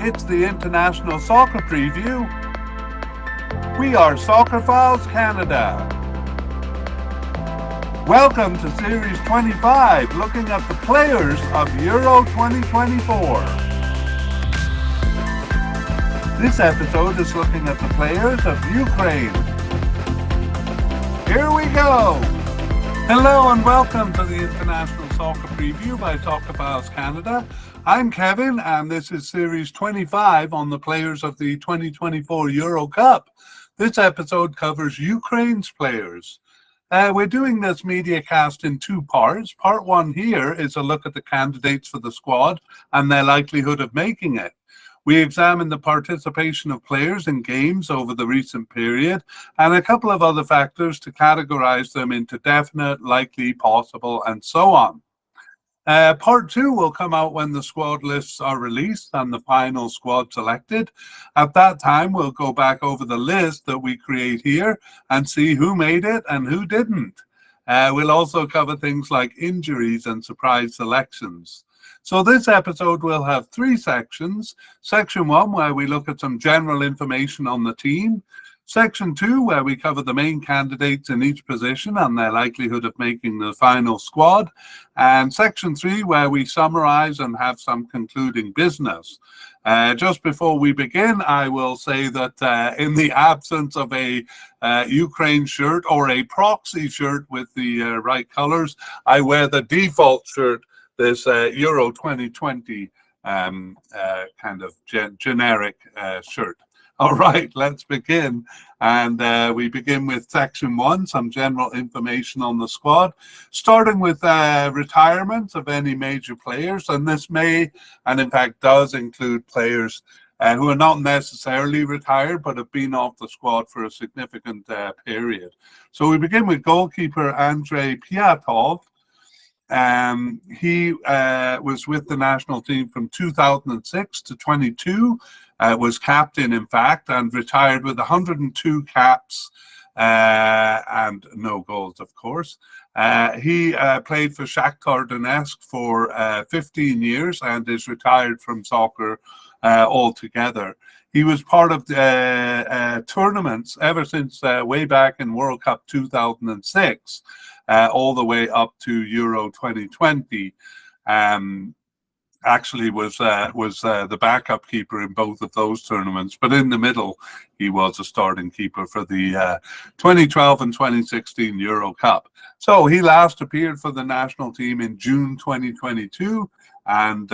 It's the International Soccer Preview. We are Soccerphiles Canada. Welcome to Series 25, looking at the players of Euro 2024. This episode is looking at the players of Ukraine. Here we go! Hello and welcome to the International Soccer Preview by Soccerphiles Canada. I'm Kevin and this is Series 25 on the players of the 2024 Euro Cup. This episode covers Ukraine's players. We're doing this media cast in two parts. Part one here is a look at the candidates for the squad and their likelihood of making it. We examine the participation of players in games over the recent period and a couple of other factors to categorize them into definite, likely, possible, and so on. Part two will come out when the squad lists are released and the final squad selected. At that time, we'll go back over the list that we create here and see who made it and who didn't. We'll also cover things like injuries and surprise selections. So this episode will have three sections. Section 1, where we look at some general information on the team. Section 2, where we cover the main candidates in each position and their likelihood of making the final squad. And Section 3, where we summarize and have some concluding business. Just before we begin, I will say that in the absence of a Ukraine shirt or a proxy shirt with the right colors, I wear the default shirt, this Euro 2020 kind of generic shirt. All right, let's begin. And we begin with Section 1, some general information on the squad, starting with retirement of any major players. And this may, and in fact does, include players who are not necessarily retired, but have been off the squad for a significant period. So we begin with goalkeeper Andrei Piatov. He was with the national team from 2006 to 22. Was captain, in fact, and retired with 102 caps and no goals, of course. He played for Shakhtar Donetsk for 15 years and is retired from soccer altogether. He was part of the tournaments ever since way back in World Cup 2006, all the way up to Euro 2020. Actually was the backup keeper in both of those tournaments, but in the middle he was a starting keeper for the 2012 and 2016 Euro Cup. So he last appeared for the national team in June 2022, and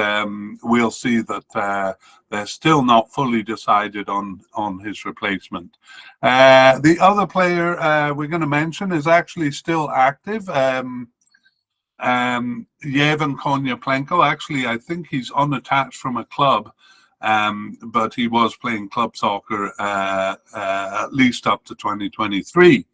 we'll see that they're still not fully decided on his replacement. The other player we're going to mention is actually still active. Yevhen Konoplyanka. Actually, I think he's unattached from a club, but he was playing club soccer at least up to 2023.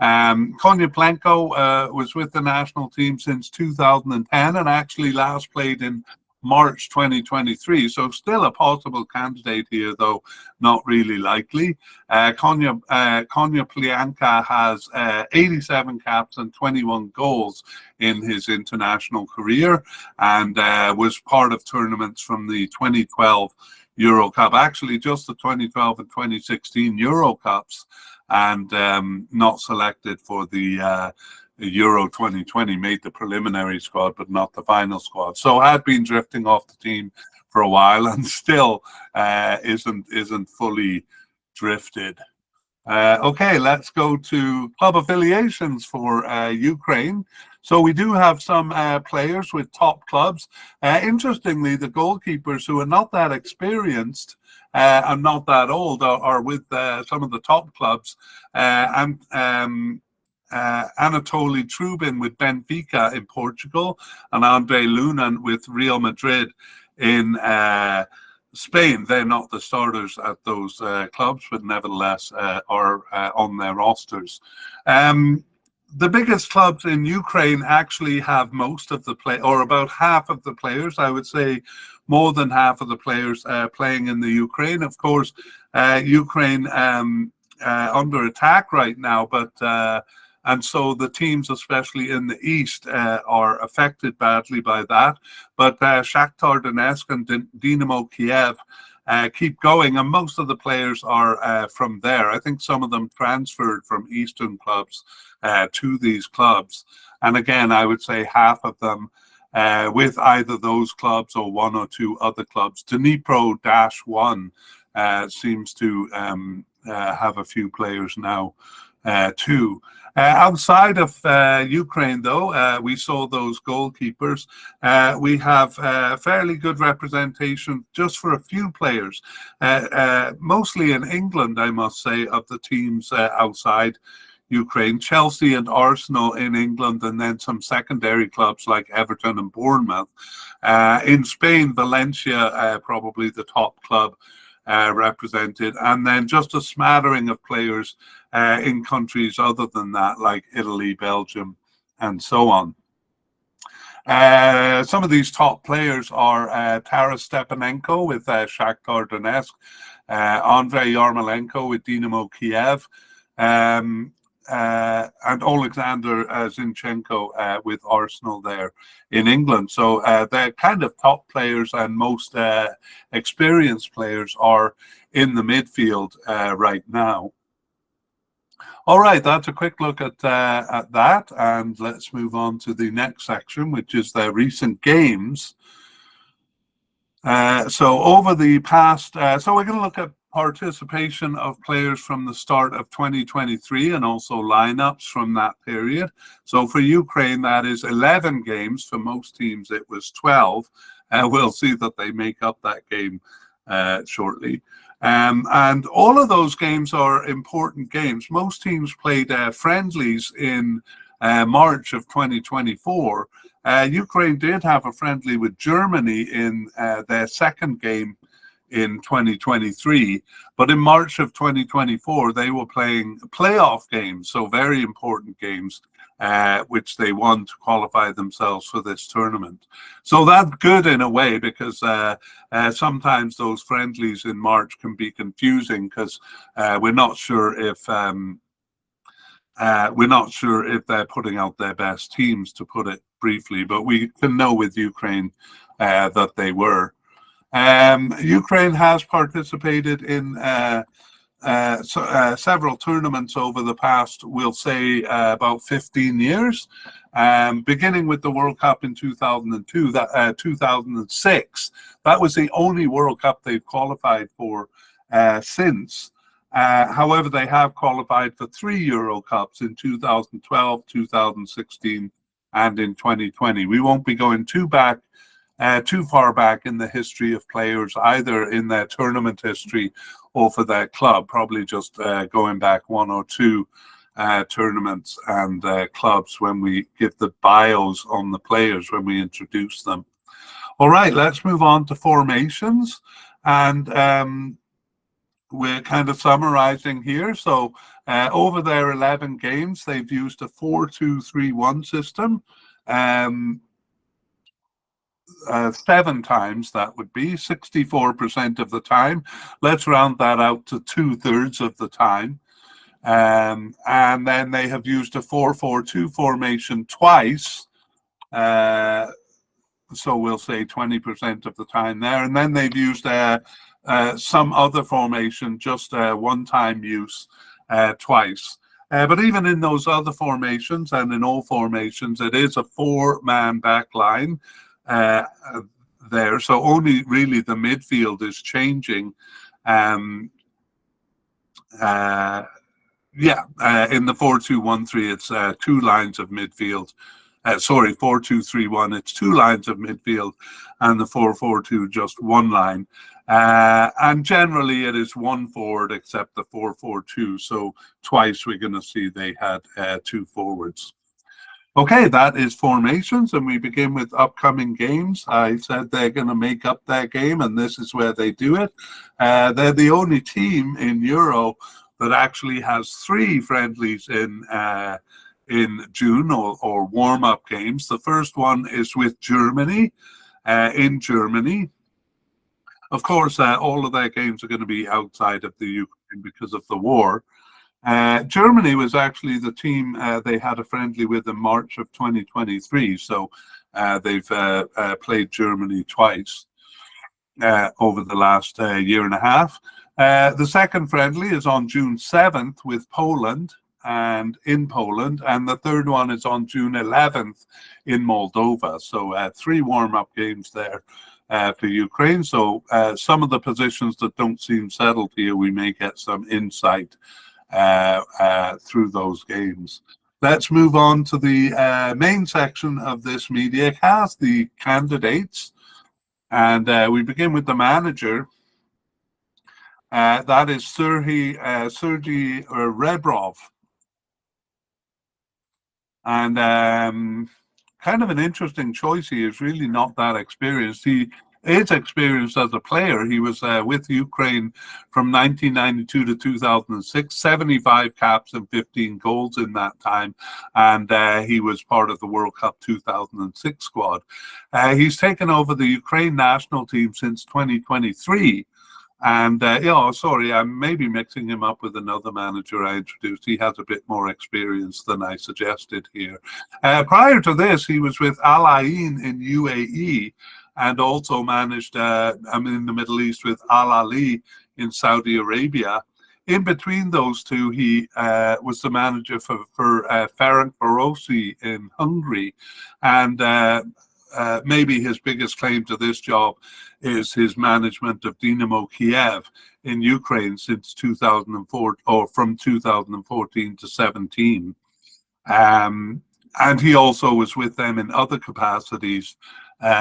Konoplyanka was with the national team since 2010 and actually last played in March 2023, so still a possible candidate here, though not really likely. Konoplyanka has 87 caps and 21 goals in his international career, and was part of tournaments from the 2012 Euro Cup, actually just the 2012 and 2016 Euro Cups, and not selected for the Euro 2020, made the preliminary squad but not the final squad. So had been drifting off the team for a while and still isn't fully drifted. Okay, let's go to club affiliations for Ukraine. So we do have some players with top clubs. Interestingly, the goalkeepers who are not that experienced and not that old are with some of the top clubs. Anatoly Trubin with Benfica in Portugal, and André Lunin with Real Madrid in Spain. They're not the starters at those clubs, but nevertheless are on their rosters. The biggest clubs in Ukraine actually have most of the play, or about half of the players, I would say more than half of the players playing in the Ukraine. Of course, Ukraine under attack right now, but and so the teams, especially in the east, are affected badly by that. But Shakhtar Donetsk and Dynamo Kiev keep going, and most of the players are from there. I think some of them transferred from Eastern clubs to these clubs, and again, I would say half of them with either those clubs or one or two other clubs. Dnipro-1 seems to have a few players now too. Outside of Ukraine, though, we saw those goalkeepers. We have fairly good representation just for a few players, mostly in England, I must say, of the teams outside Ukraine. Chelsea and Arsenal in England, and then some secondary clubs like Everton and Bournemouth. In Spain, Valencia, probably the top club represented, and then just a smattering of players in countries other than that, like Italy, Belgium, and so on. Some of these top players are Taras Stepanenko with Shakhtar Donetsk, Andrei Yarmolenko with Dynamo Kiev, and Alexander Zinchenko with Arsenal there in England. So they're kind of top players, and most experienced players are in the midfield right now. All right, that's a quick look at that, and let's move on to the next section, which is the recent games. So over the past, so we're going to look at participation of players from the start of 2023 and also lineups from that period. So for Ukraine, that is 11 games. For most teams, it was 12. We'll see that they make up that game shortly. And all of those games are important games. Most teams played friendlies in March of 2024. Ukraine did have a friendly with Germany in their second game in 2023, but in March of 2024 they were playing playoff games, so very important games, which they won to qualify themselves for this tournament. So that's good in a way, because sometimes those friendlies in March can be confusing, because we're not sure if they're putting out their best teams, to put it briefly, but we can know with Ukraine that they were. Ukraine has participated in several tournaments over the past, we'll say, about 15 years, beginning with the World Cup in 2002, 2006. That was the only World Cup they've qualified for since. However, they have qualified for 3 Euro Cups in 2012, 2016, and in 2020. We won't be going too far back in the history of players, either in their tournament history or for their club, probably just going back one or two tournaments and clubs when we give the bios on the players when we introduce them. All right, let's move on to formations, and we're kind of summarizing here. So over their 11 games, they've used a 4-2-3-1 system. 7 times, that would be 64% of the time. Let's round that out to 2/3 of the time. And then they have used a 4-4-2 formation twice. So we'll say 20% of the time there. And then they've used some other formation, just one-time use twice. But even in those other formations, and in all formations, it is a 4-man back line there. So only really the midfield is changing. In the 4-2-1-3, it's 2 lines of midfield. 4-2-3-1, it's 2 lines of midfield, and the 4-4-2 just 1 line. And generally it is 1 forward, except the 4-4-2. So twice we're going to see they had 2 forwards. Okay, that is formations, and we begin with upcoming games. I said they're going to make up their game, and this is where they do it. They're the only team in Euro that actually has 3 friendlies in June, or warm-up games. The first one is with Germany, in Germany. Of course, all of their games are going to be outside of the Ukraine because of the war. Germany was actually the team they had a friendly with in March of 2023, so they've played Germany twice. over the last year and a half. The second friendly is on June 7th with Poland and in Poland, and the third one is on June 11th in Moldova. So 3 warm-up games there for Ukraine. So some of the positions that don't seem settled here, we may get some insight through those games. Let's move on to the main section of this media cast, the candidates. And we begin with the manager. That is Sergei Rebrov. And kind of an interesting choice. He is really not that experienced. He is experienced as a player. He was with Ukraine from 1992 to 2006, 75 caps and 15 goals in that time. And he was part of the World Cup 2006 squad. He's taken over the Ukraine national team since 2023. And sorry, I'm maybe mixing him up with another manager I introduced. He has a bit more experience than I suggested here. Prior to this, he was with Al Ain in UAE and also managed, in the Middle East with Al Ahly in Saudi Arabia. In between those two, he was the manager for Ferencvárosi in Hungary. And maybe his biggest claim to this job is his management of Dynamo Kiev in Ukraine since 2004, or from 2014 to 17. And he also was with them in other capacities, in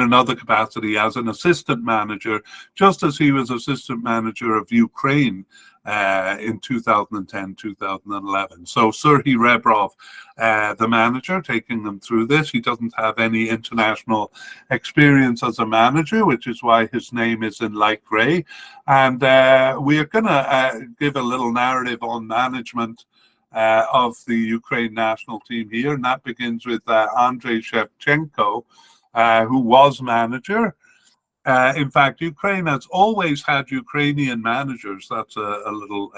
another capacity as an assistant manager, just as he was assistant manager of Ukraine in 2010, 2011. So Sergei Rebrov, the manager, taking them through this. He doesn't have any international experience as a manager, which is why his name is in light gray. And we're going to give a little narrative on management of the Ukraine national team here. And that begins with Andrei Shevchenko, who was manager. In fact, Ukraine has always had Ukrainian managers. That's a little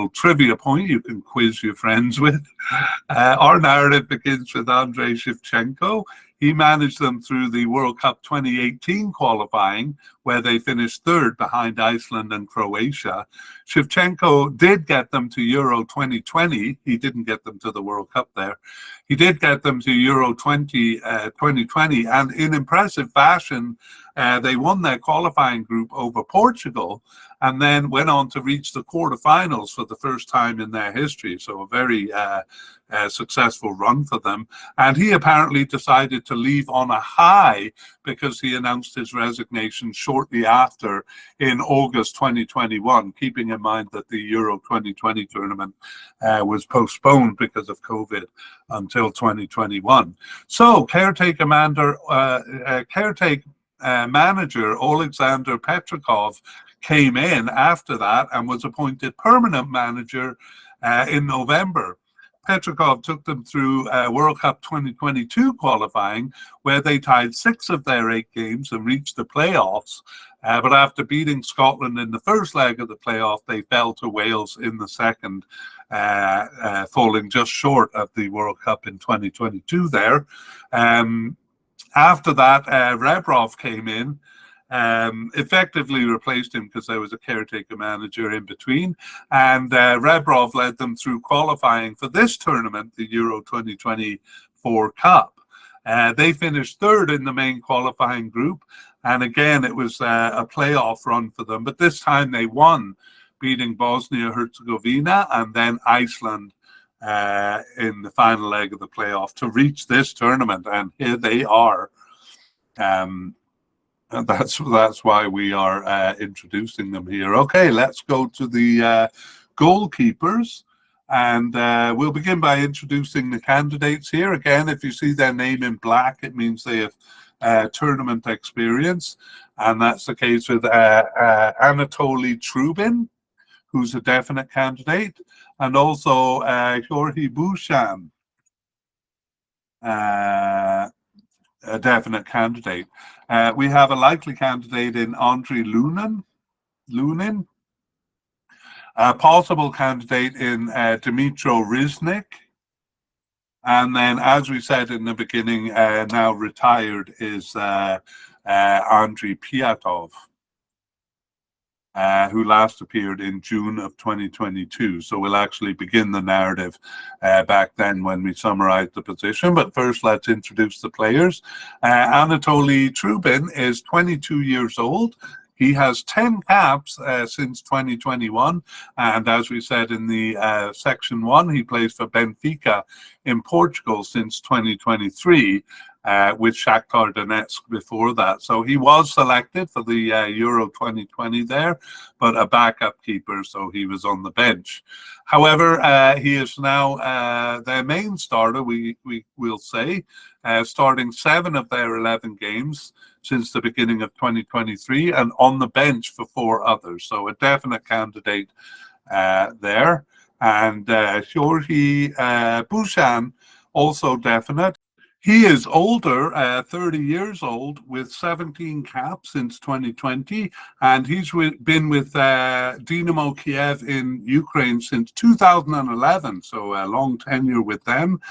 trivia point you can quiz your friends with. Our narrative begins with Andrei Shevchenko. He managed them through the World Cup 2018 qualifying, where they finished third behind Iceland and Croatia. Shevchenko did get them to Euro 2020. He didn't get them to the World Cup there. He did get them to Euro 2020, and in impressive fashion, they won their qualifying group over Portugal and then went on to reach the quarterfinals for the first time in their history. So a very successful run for them. And he apparently decided to leave on a high because he announced his resignation shortly after in August 2021, keeping in mind that the Euro 2020 tournament was postponed because of COVID until 2021. So caretaker manager Alexander Petrikov came in after that and was appointed permanent manager in November. Petrikov took them through World Cup 2022 qualifying, where they tied 6 of their 8 games and reached the playoffs. But after beating Scotland in the first leg of the playoff, they fell to Wales in the second, falling just short of the World Cup in 2022 there. After that, Rebrov came in, effectively replaced him because there was a caretaker manager in between, and Rebrov led them through qualifying for this tournament, the Euro 2024 Cup. They finished third in the main qualifying group, and again it was a playoff run for them, but this time they won, beating Bosnia-Herzegovina and then Iceland in the final leg of the playoff to reach this tournament, and here they are. And that's why we are introducing them here. Okay, let's go to the goalkeepers, and we'll begin by introducing the candidates here. Again, if you see their name in black, it means they have tournament experience, and that's the case with Anatoly Trubin, who's a definite candidate, and also Georgy Busham, a definite candidate. We have a likely candidate in Andriy Lunin, a possible candidate in Dmytro Rysnik, And then, as we said in the beginning, now retired is Andrei Piatov, who last appeared in June of 2022. So we'll actually begin the narrative back then when we summarize the position. But first, let's introduce the players. Anatoly Trubin is 22 years old. He has 10 caps since 2021. And as we said in the section one, he plays for Benfica in Portugal since 2023. With Shakhtar Donetsk before that. So he was selected for the Euro 2020 there, but a backup keeper, so he was on the bench. However, he is now their main starter, we will say, starting 7 of their 11 games since the beginning of 2023 and on the bench for 4 others. So a definite candidate there. And Georgi Bushan, also definite. He is older, 30 years old, with 17 caps since 2020, and he's been with Dynamo Kiev in Ukraine since 2011, so a long tenure with them.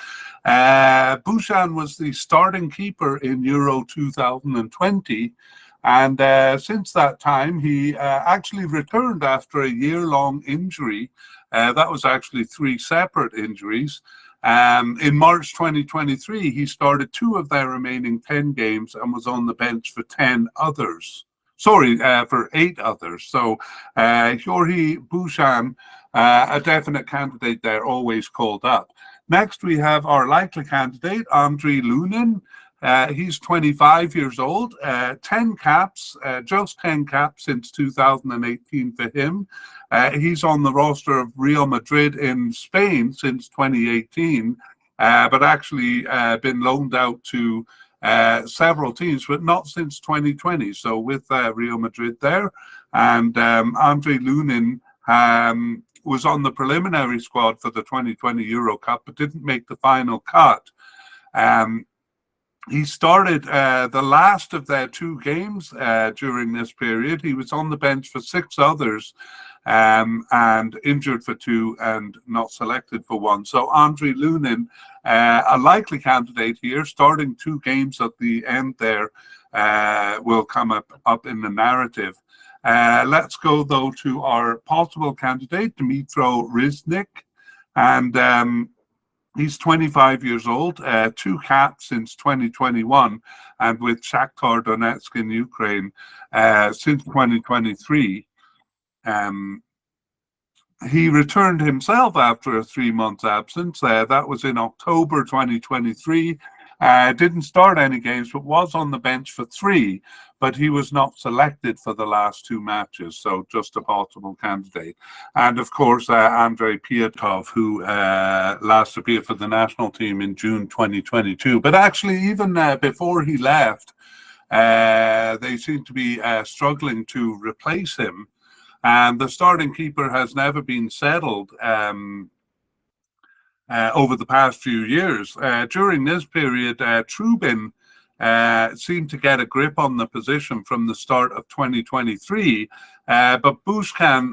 Bushan was the starting keeper in Euro 2020, and since that time, he actually returned after a year-long injury. That was actually 3 separate injuries. In March 2023, he started 2 of their remaining 10 games and was on the bench for 10 others. Sorry, for 8 others. So Georgi Bushan, a definite candidate there, always called up. Next, we have our likely candidate, Andrei Lunin. He's 25 years old, 10 caps, just 10 caps since 2018 for him. He's on the roster of Real Madrid in Spain since 2018, but actually been loaned out to several teams, but not since 2020. So with Real Madrid there, and Andrei Lunin was on the preliminary squad for the 2020 Euro Cup, but didn't make the final cut. He started the last of their 2 games during this period. He was on the bench for 6 others and injured for 2 and not selected for 1. So Andrei Lunin, a likely candidate here, starting 2 games at the end there, will come up in the narrative. Let's go, though, to our possible candidate, Dmytro Rysnik. And he's 25 years old, 2 caps since 2021, and with Shakhtar Donetsk in Ukraine since 2023. He returned himself after a 3-month absence. That was in October 2023. Didn't start any games, but was on the bench for 3. But he was not selected for the last 2 matches, so just a possible candidate. And of course, Andrei Piatov, who last appeared for the national team in June 2022. But actually, even before he left, they seem to be struggling to replace him. And the starting keeper has never been settled over the past few years. During this period, Trubin seemed to get a grip on the position from the start of 2023, but Bushan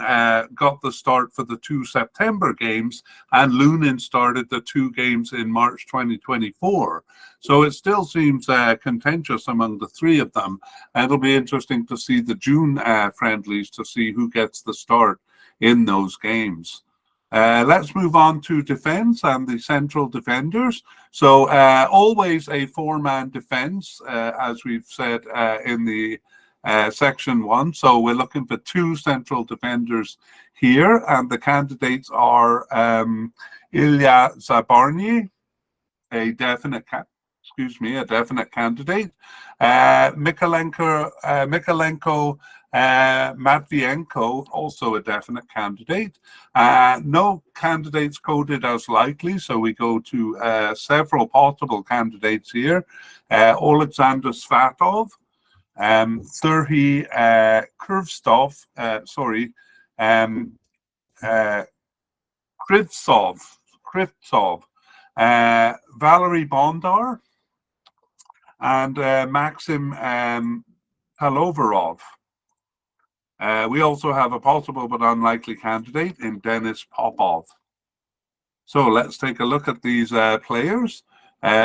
got the start for the 2 September games, and Lunin started the 2 games in March 2024. So it still seems contentious among the 3 of them. And it'll be interesting to see the June friendlies to see who gets the start in those games. Let's move on to defense and the central defenders. So always a 4-man defense, as we've said in the section 1. So we're looking for 2 central defenders here, and the candidates are Ilya Zabarny, a definite candidate. Mykolenko Matvienko, also a definite candidate. No candidates coded as likely, so we go to several possible candidates here. Alexander Svatov, Serhiy Krivtsov, Krivtsov, Valery Bondar, and Maxim Palovarov. We also have a possible but unlikely candidate in Denis Popov. So let's take a look at these players.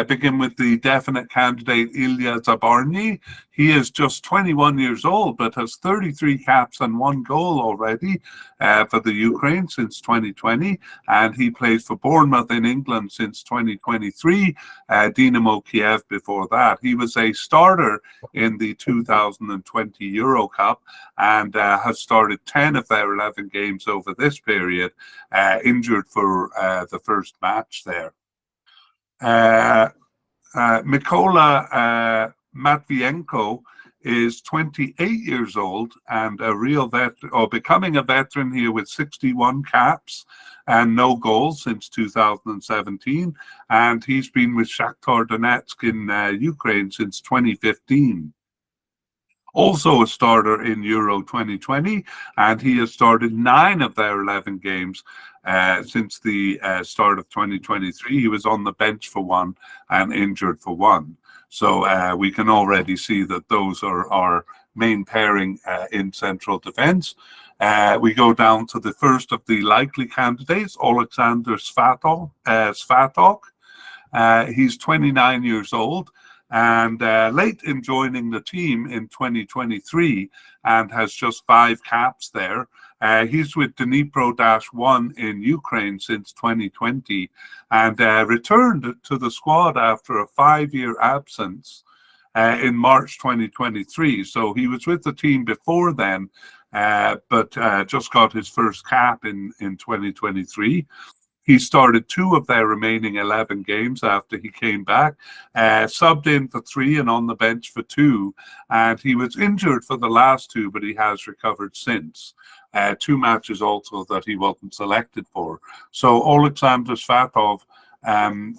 Begin with the definite candidate Ilya Zabarny. He is just 21 years old, but has 33 caps and 1 goal already for the Ukraine since 2020. And he plays for Bournemouth in England since 2023, Dynamo Kiev before that. He was a starter in the 2020 Euro Cup and has started 10 of their 11 games over this period, injured for the first match there. Mykola Matvienko is 28 years old and a real veteran, or becoming a veteran here with 61 caps and no goals since 2017. And he's been with Shakhtar Donetsk in Ukraine since 2015. Also a starter in Euro 2020, and he has started 9 of their 11 games since the start of 2023. He was on the bench for 1 and injured for 1. So we can already see that those are our main pairing in central defense. We go down to the first of the likely candidates, Alexander Svatok. He's 29 years old and late in joining the team in 2023 and has just 5 caps there. He's with Dnipro-1 in Ukraine since 2020 and returned to the squad after a 5-year absence in March 2023. So he was with the team before then, but just got his first cap in 2023. He started 2 of their remaining 11 games after he came back, subbed in for 3 and on the bench for 2. And he was injured for the last 2, but he has recovered since. 2 matches also that he wasn't selected for. So Alexander Svatov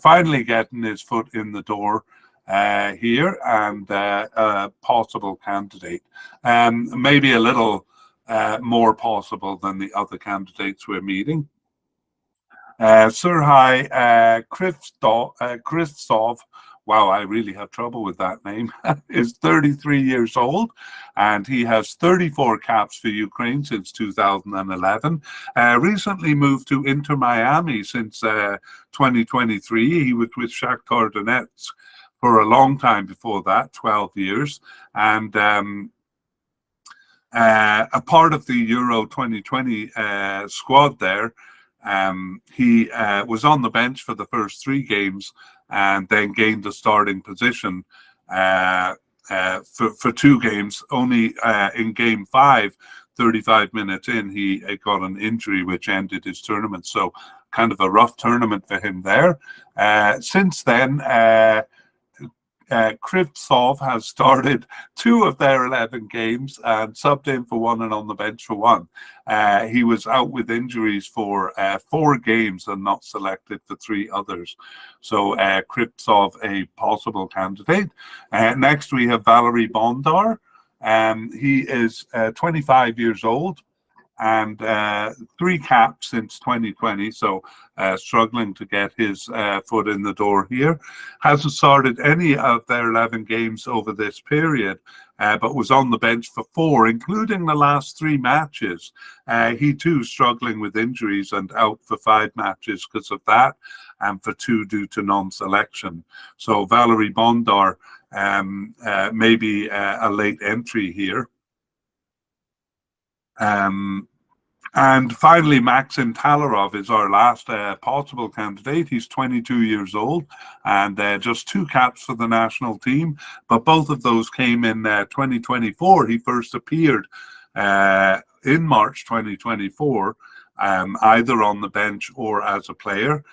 finally getting his foot in the door here and a possible candidate. Maybe a little more possible than the other candidates we're meeting. Serhii Krivtsov, wow, I really have trouble with that name, is 33 years old, and he has 34 caps for Ukraine since 2011. Recently moved to Inter Miami since 2023. He was with Shakhtar Donetsk for a long time before that, 12 years, and a part of the Euro 2020 squad there. He was on the bench for the first 3 games and then gained a starting position for 2 games. Only in game 5, 35 minutes in, he got an injury which ended his tournament. So kind of a rough tournament for him there. Since then, Krivtsov has started 2 of their 11 games and subbed in for 1 and on the bench for 1. He was out with injuries for 4 games and not selected for 3 others. So Krivtsov, a possible candidate. Next, we have Valery Bondar. He is 25 years old and 3 caps since 2020, so struggling to get his foot in the door here. Hasn't started any of their 11 games over this period, but was on the bench for 4, including the last 3 matches. He too struggling with injuries and out for 5 matches because of that, and for 2 due to non-selection. So Valery Bondar maybe a late entry here. And finally, Maxim Talarov is our last possible candidate. He's 22 years old and just 2 caps for the national team, but both of those came in 2024. He first appeared in March 2024, either on the bench or as a player.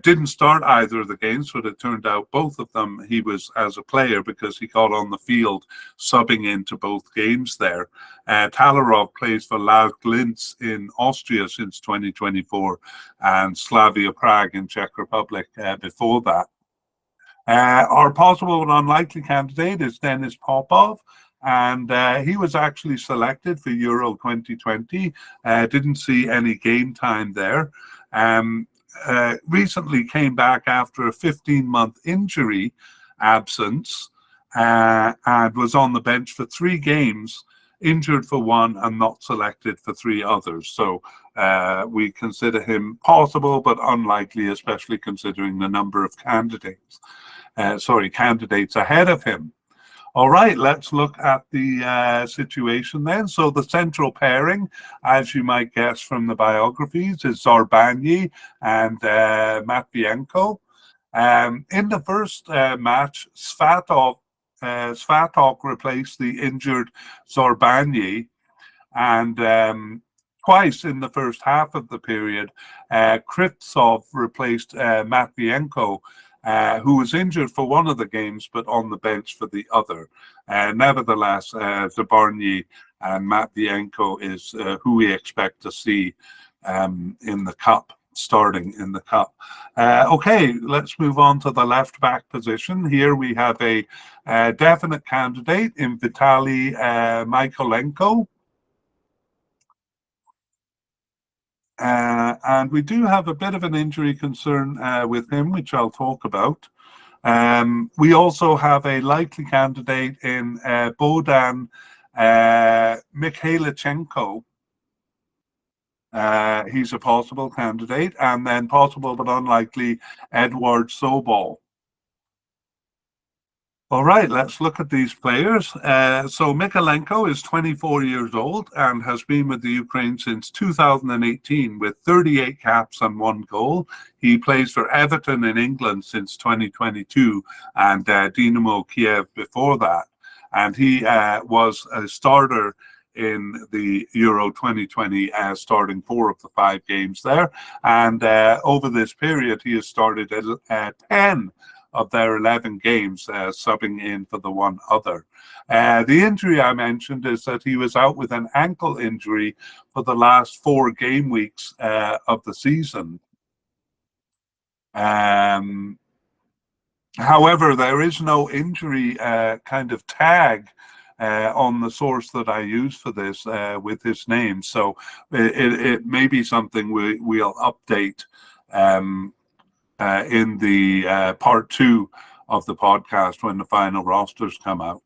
Didn't start either of the games, but it turned out both of them he was as a player because he got on the field subbing into both games there. Talarov plays for Lech Linz in Austria since 2024 and Slavia Prague in Czech Republic before that. Our possible and unlikely candidate is Denis Popov. And he was actually selected for Euro 2020. Didn't see any game time there. Recently came back after a 15-month injury absence and was on the bench for 3 games injured for one and not selected for three others. So we consider him possible but unlikely, especially considering the number of candidates ahead of him. All right, let's look at the situation then. So the central pairing, as you might guess from the biographies, is Zarbanyi and Matvienko. In the first match, Svatov replaced the injured Zarbanyi, and twice in the first half of the period, Krivtsov replaced Matvienko, who was injured for one of the games but on the bench for the other. Nevertheless, Zarbanyi and Matvienko is who we expect to see in the cup, starting in the cup. Okay, let's move on to the left back position. Here we have a definite candidate in Vitaly Mykolenko. And we do have a bit of an injury concern with him, which I'll talk about. We also have a likely candidate in Bohdan Mikhailichenko. He's a possible candidate, and then possible but unlikely Edward Sobol. All right, let's look at these players. So Mykolenko is 24 years old and has been with the Ukraine since 2018 with 38 caps and 1 goal. He plays for Everton in England since 2022 and Dynamo Kiev before that. And he was a starter in the Euro 2020, starting 4 of the 5 games there. And over this period, he has started 10 of their 11 games, subbing in for the one other. The injury I mentioned is that he was out with an ankle injury for the last 4 game weeks of the season. However, there is no injury kind of tag on the source that I use for this with his name. So it may be something we'll update in the part 2 of the podcast when the final rosters come out.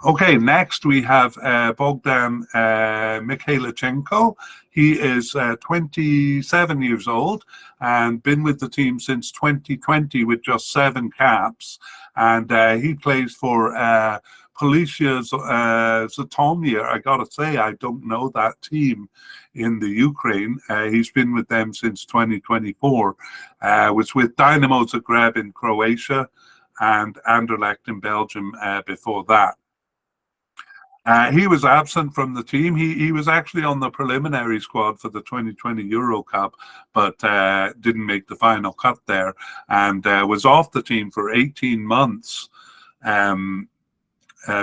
Okay, next we have Bogdan Mikhailichenko. He is 27 years old and been with the team since 2020 with just 7 caps. And he plays for Policia Zhytomyr. I gotta say, I don't know that team in the Ukraine. He's been with them since 2024. Was with Dynamo Zagreb in Croatia and Anderlecht in Belgium before that. He was absent from the team. He was actually on the preliminary squad for the 2020 Euro Cup, but didn't make the final cut there, and was off the team for 18 months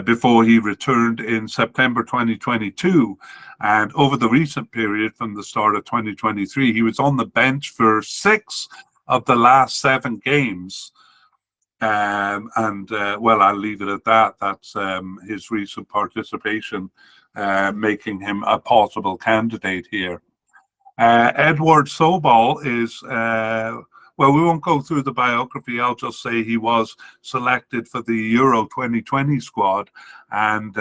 before he returned in September 2022. And over the recent period from the start of 2023, he was on the bench for 6 of the last 7 games. Well, I'll leave it at that. That's his recent participation, making him a possible candidate here. Edward Sobol is, well, we won't go through the biography. I'll just say he was selected for the Euro 2020 squad, and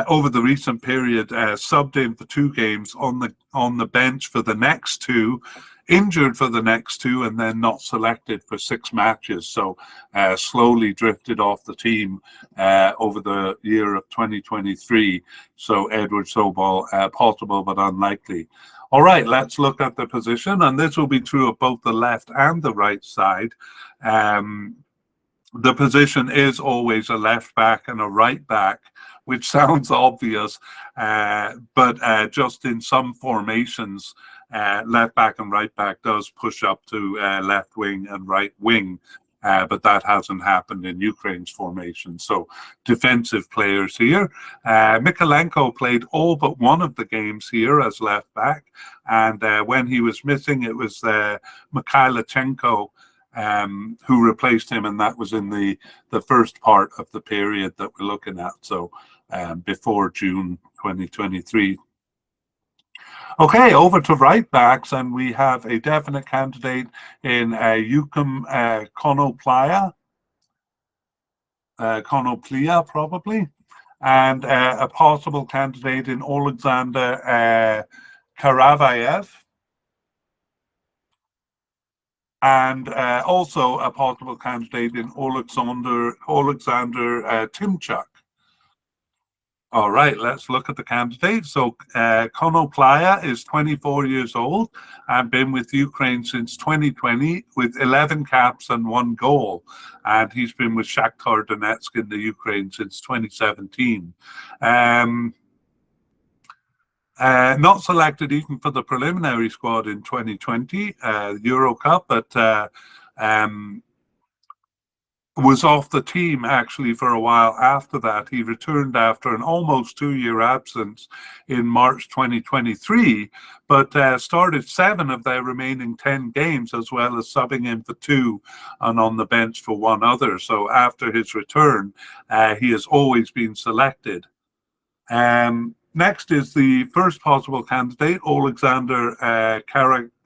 over the recent period, subbed in for 2 games, on the bench for the next 2, injured for the next 2, and then not selected for 6 matches. So slowly drifted off the team over the year of 2023. So Edward Sobol, possible but unlikely. All right, let's look at the position, and this will be true of both the left and the right side. The position is always a left back and a right back, which sounds obvious, but just in some formations, left back and right back does push up to left wing and right wing, but that hasn't happened in Ukraine's formation. So defensive players here. Mykolenko played all but one of the games here as left back, and when he was missing, it was Mikhailichenko who replaced him, and that was in the first part of the period that we're looking at, so before June 2023. Okay, over to right backs, and we have a definite candidate in Yukam Konoplaya. Konoplya probably, and a possible candidate in Alexander Karavayev, and also a possible candidate in Alexander Tymchuk. All right, let's look at the candidates. So Konoplya is 24 years old and been with Ukraine since 2020 with 11 caps and 1 goal. And he's been with Shakhtar Donetsk in the Ukraine since 2017. Not selected even for the preliminary squad in 2020 Euro Cup, but was off the team actually for a while after that. He returned after an almost 2-year absence in March 2023, but started 7 of their remaining 10 games, as well as subbing in for 2 and on the bench for 1 other. So after his return, he has always been selected. Next is the first possible candidate, Alexander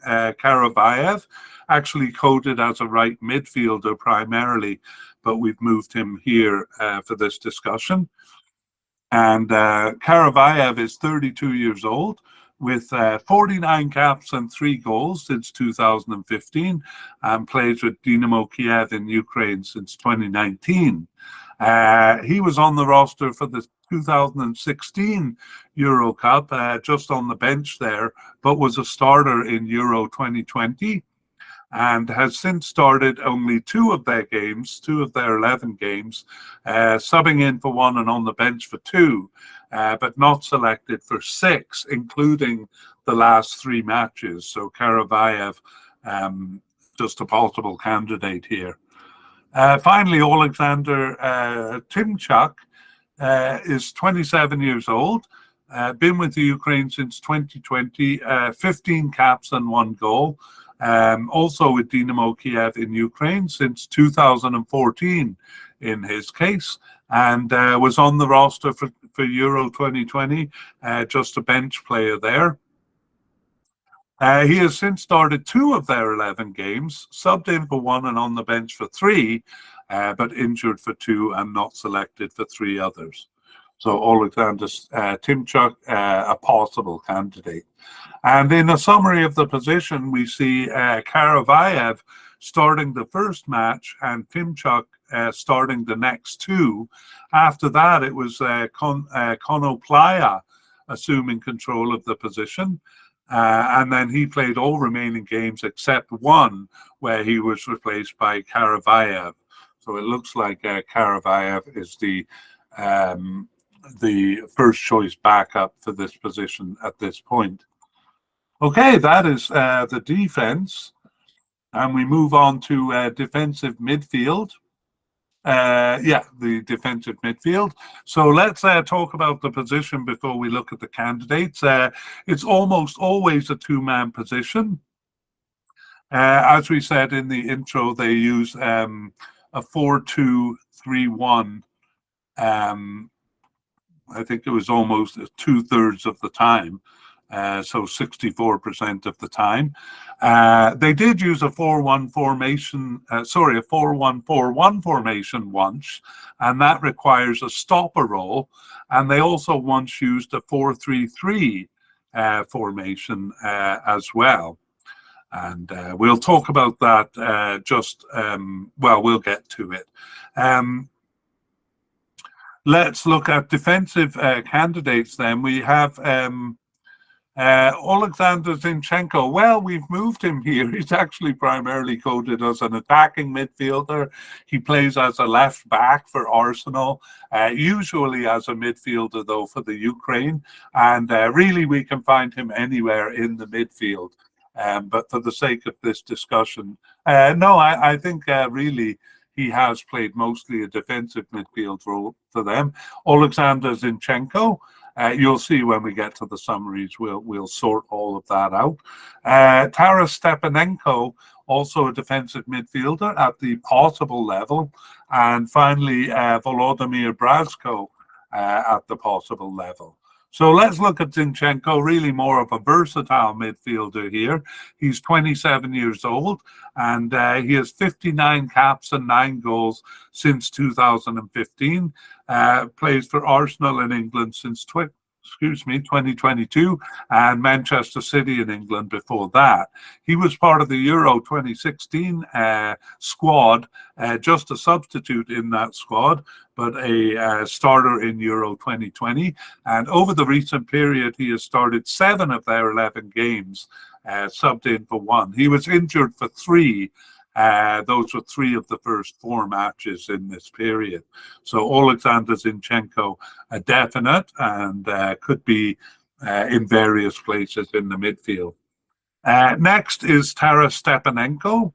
Karavayev, actually coded as a right midfielder primarily, but we've moved him here for this discussion. And Karavayev is 32 years old with 49 caps and 3 goals since 2015 and plays with Dynamo Kiev in Ukraine since 2019. He was on the roster for the 2016 Euro Cup, just on the bench there, but was a starter in Euro 2020 and has since started only 2 of their games, 2 of their 11 games, subbing in for 1 and on the bench for 2, but not selected for 6, including the last 3 matches. So Karavayev, just a possible candidate here. Finally, Alexander Tymchuk is 27 years old, been with the Ukraine since 2020, 15 caps and 1 goal, also with Dynamo Kiev in Ukraine since 2014 in his case, and was on the roster for Euro 2020, just a bench player there. He has since started 2 of their 11 games, subbed in for 1 and on the bench for 3, but injured for 2 and not selected for 3 others. So Alexander Tymchuk, a possible candidate. And in a summary of the position, we see Karavayev starting the first match and Tymchuk starting the next 2. After that, it was Konoplya assuming control of the position. And then he played all remaining games except 1 where he was replaced by Karavayev. So it looks like Karavayev is the first choice backup for this position at this point. Okay, that is the defense. And we move on to defensive midfield. The defensive midfield. So let's talk about the position before we look at the candidates. It's almost always a 2-man position. As we said in the intro, they use a 4-2-3-1. I think it was almost 2/3 of the time. So 64% of the time. They did use a 4-1 formation, a 4-1-4-1 formation once, and that requires a stopper role. And they also once used a 4-3-3 formation as well. And we'll talk about that we'll get to it. Let's look at defensive candidates then. We have Alexander Zinchenko. Well, we've moved him here. He's actually primarily coded as an attacking midfielder. He plays as a left back for Arsenal, usually as a midfielder though for the Ukraine. And really we can find him anywhere in the midfield. But for the sake of this discussion, I think really he has played mostly a defensive midfield role for them. Alexander Zinchenko, you'll see when we get to the summaries, we'll sort all of that out. Taras Stepanenko, also a defensive midfielder at the possible level. And finally, Volodymyr Brazko at the possible level. So let's look at Zinchenko, really more of a versatile midfielder here. He's 27 years old, and he has 59 caps and 9 goals since 2015. Plays for Arsenal in England since 2022, and Manchester City in England before that. He was part of the Euro 2016 squad, just a substitute in that squad, but a starter in Euro 2020. And over the recent period, he has started 7 of their 11 games, subbed in for 1. He was injured for 3. Those were 3 of the first 4 matches in this period. So Alexander Zinchenko, a definite, and could be in various places in the midfield. Next is Taras Stepanenko.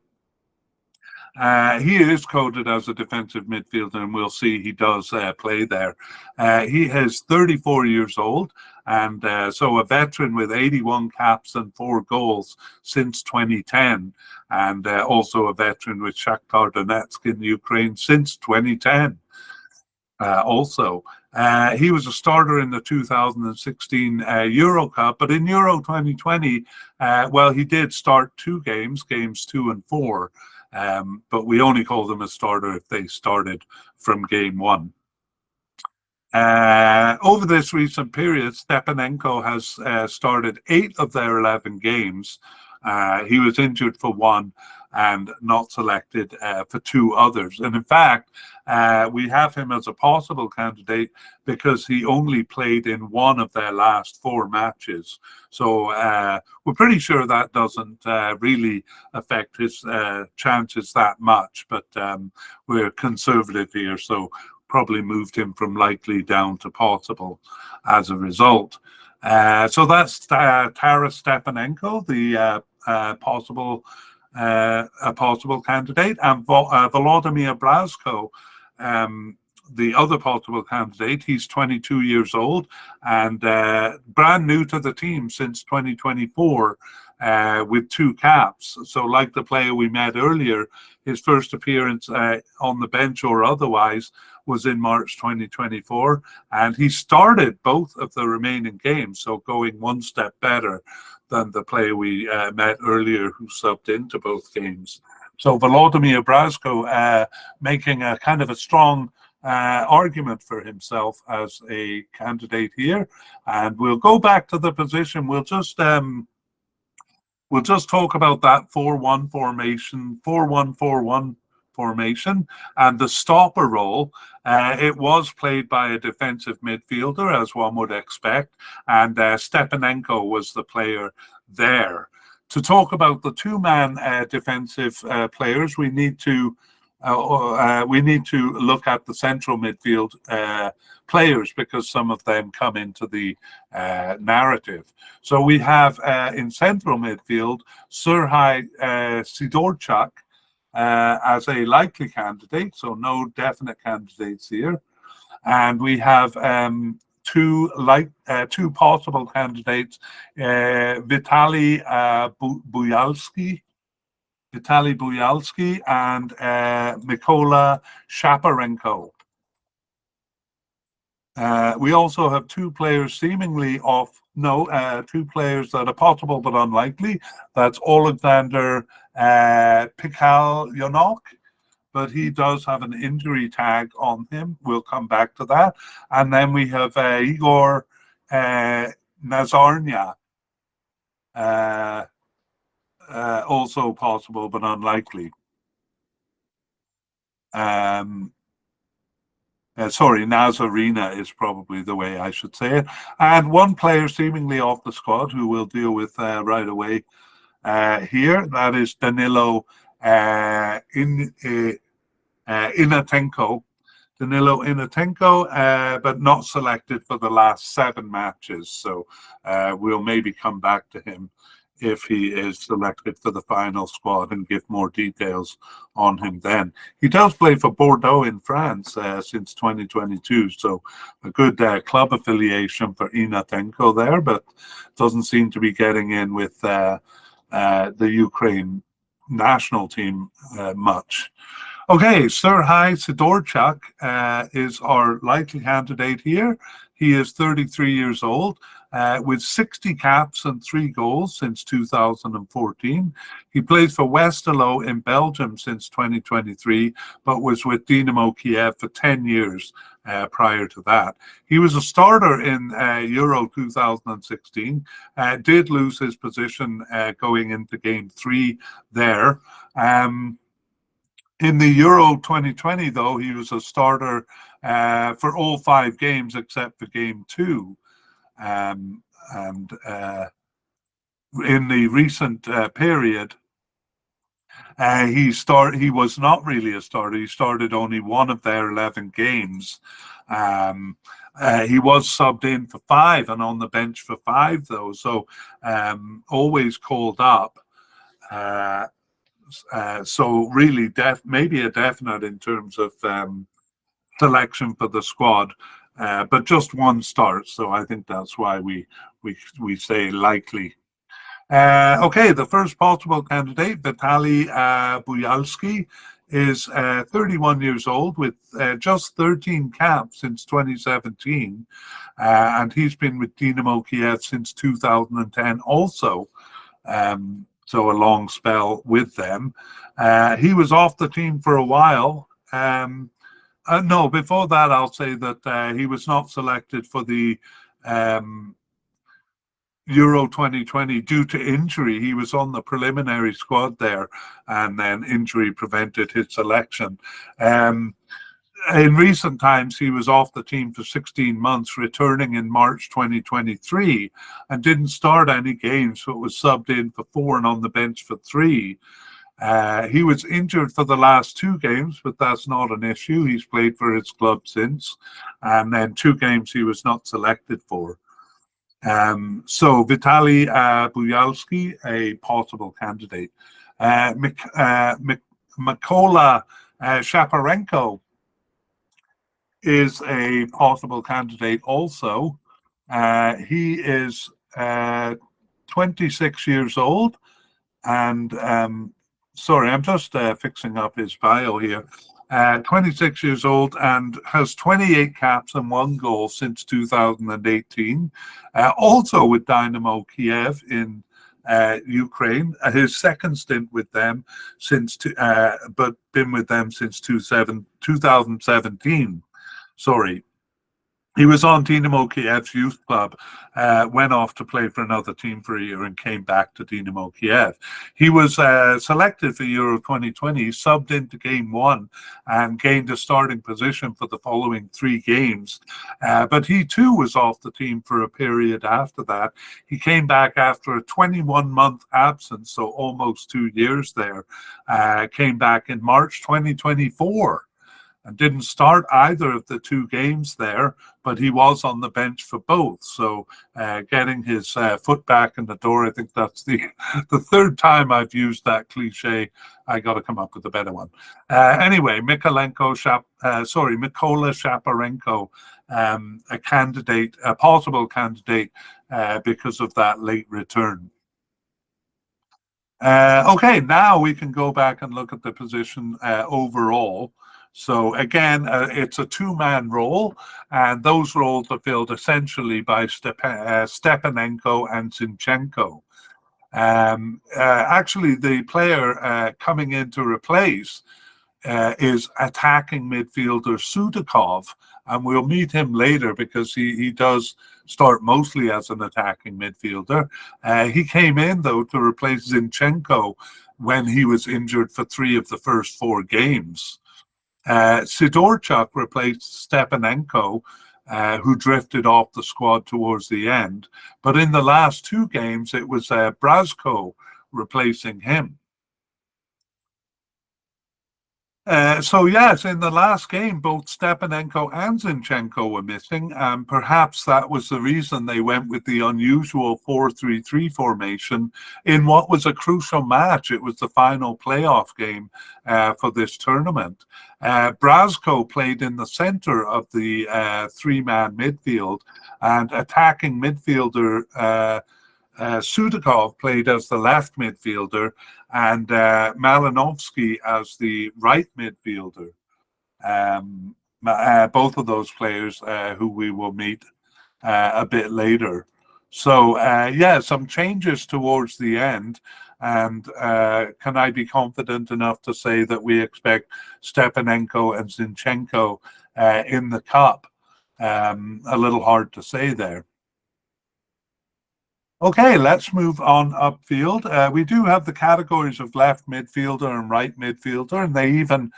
He is coded as a defensive midfielder, and we'll see he does play there. He is 34 years old, and so a veteran with 81 caps and 4 goals since 2010, and also a veteran with Shakhtar Donetsk in Ukraine since 2010. Also, he was a starter in the 2016 Euro Cup, but in Euro 2020, well, he did start 2 games, games 2 and 4. But we only call them a starter if they started from game 1. Over this recent period, Stepanenko has started 8 of their 11 games. He was injured for 1 and not selected for 2 others. And in fact, we have him as a possible candidate because he only played in 1 of their last 4 matches. So we're pretty sure that doesn't really affect his chances that much, but we're conservative here, so probably moved him from likely down to possible as a result. So that's Taras Stepanenko, the a possible candidate, and Volodymyr Brazko, the other possible candidate. He's 22 years old and brand new to the team since 2024 with 2 caps. So like the player we met earlier, his first appearance on the bench or otherwise was in March 2024, and he started both of the remaining games, so going one step better than the player we met earlier who subbed into both games. So Volodymyr Brazko making a kind of a strong argument for himself as a candidate here. And we'll go back to the position. We'll just talk about that 4-1 formation, 4-1-4-1 formation, and the stopper role. It was played by a defensive midfielder, as one would expect, and Stepanenko was the player there. To talk about the 2-man defensive players, we need to look at the central midfield players, because some of them come into the narrative. So we have in central midfield Serhii Sidorchuk as a likely candidate, so no definite candidates here. And we have 2 possible candidates, Vitaly Buyalsky and Mykola Shaparenko. We also have 2 players seemingly two players that are possible but unlikely. That's Alexander Pikhalyonok, but he does have an injury tag on him. We'll come back to that. And then we have Igor Nazarnya, also possible but unlikely. Sorry, Nazarina is probably the way I should say it. And 1 player seemingly off the squad who we'll deal with right away here. That is Danilo Inatenko. Danilo Inatenko, but not selected for the last 7 matches. So we'll maybe come back to him if he is selected for the final squad and give more details on him then. He does play for Bordeaux in France since 2022, so a good club affiliation for Inatenko there, but doesn't seem to be getting in with the Ukraine national team much. Okay, Serhij Sidorchuk is our likely candidate here. He is 33 years old with 60 caps and 3 goals since 2014. He plays for Westerlo in Belgium since 2023, but was with Dynamo Kiev for 10 years prior to that. He was a starter in Euro 2016, did lose his position going into game 3 there. In the Euro 2020, though, he was a starter for all 5 games except for game 2. And in the recent period, he was not really a starter. He started only one of their 11 games. He was subbed in for 5 and on the bench for 5, though, so always called up. So really, maybe a definite in terms of selection for the squad, but just one start. So I think that's why we say likely. Okay, the first possible candidate, Vitaly Buyalsky, is 31 years old with just 13 caps since 2017, and he's been with Dynamo Kiev since 2010 also. So a long spell with them. He was off the team for a while. No, before that, I'll say that he was not selected for the Euro 2020 due to injury. He was on the preliminary squad there, and then injury prevented his selection. In recent times, he was off the team for 16 months, returning in March 2023, and didn't start any games, so it was subbed in for 4 and on the bench for 3. He was injured for the last 2 games, but that's not an issue. He's played for his club since, and then 2 games he was not selected for. So Vitaly Buyalsky, a possible candidate. Mykola Shaparenko is a possible candidate also. He is 26 years old, and sorry, I'm just fixing up his bio here. 26 years old and has 28 caps and 1 goal since 2018. Also with Dynamo Kiev in Ukraine. His second stint with them but been with them since 2017. Sorry. He was on Dynamo Kiev's youth club, went off to play for another team for a year and came back to Dynamo Kiev. He was selected for Euro 2020, subbed into game 1 and gained a starting position for the following 3 games. But he too was off the team for a period after that. He came back after a 21-month absence, so almost 2 years there. Came back in March 2024. And didn't start either of the 2 games there, but he was on the bench for both. So getting his foot back in the door, I think that's the 3rd time I've used that cliche. I got to come up with a better one. Anyway, Mykola Shaparenko, a possible candidate because of that late return. Okay, now we can go back and look at the position overall. So again, it's a 2-man role, and those roles are filled essentially by Stepanenko and Zinchenko. Actually, the player coming in to replace is attacking midfielder Sudakov, and we'll meet him later because he does start mostly as an attacking midfielder. He came in, though, to replace Zinchenko when he was injured for 3 of the first 4 games. Sidorchuk replaced Stepanenko, who drifted off the squad towards the end. But in the last 2 games, it was Brazko replacing him. So yes, in the last game, both Stepanenko and Zinchenko were missing, and perhaps that was the reason they went with the unusual 4-3-3 formation in what was a crucial match. It was the final playoff game for this tournament. Brazko played in the center of the 3-man midfield, and attacking midfielder Sudakov played as the left midfielder and Malinovsky as the right midfielder. Both of those players who we will meet a bit later. So yeah, some changes towards the end. And can I be confident enough to say that we expect Stepanenko and Zinchenko in the cup? A little hard to say there. Okay, let's move on upfield. We do have the categories of left midfielder and right midfielder, and they even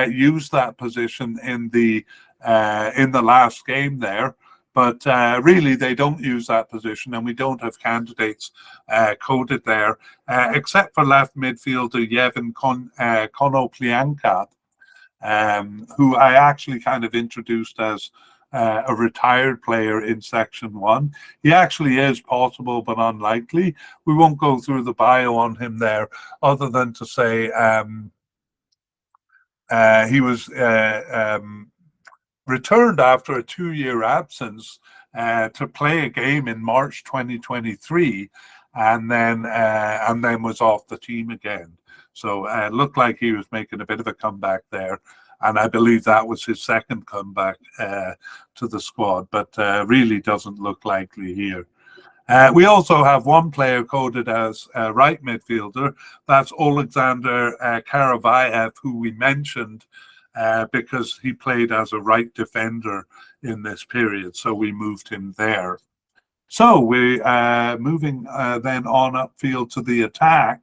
use that position in the last game there. But really, they don't use that position, and we don't have candidates coded there, except for left midfielder Yevhen Konoplyanka, who I actually kind of introduced as a retired player in section 1. He actually is possible, but unlikely. We won't go through the bio on him there, other than to say he was returned after a 2-year absence to play a game in March 2023, and then was off the team again. So it looked like he was making a bit of a comeback there. And I believe that was his second comeback to the squad, but really doesn't look likely here. We also have one player coded as right midfielder. That's Alexander Karavayev, who we mentioned because he played as a right defender in this period. So we moved him there. So we moving then on upfield to the attack.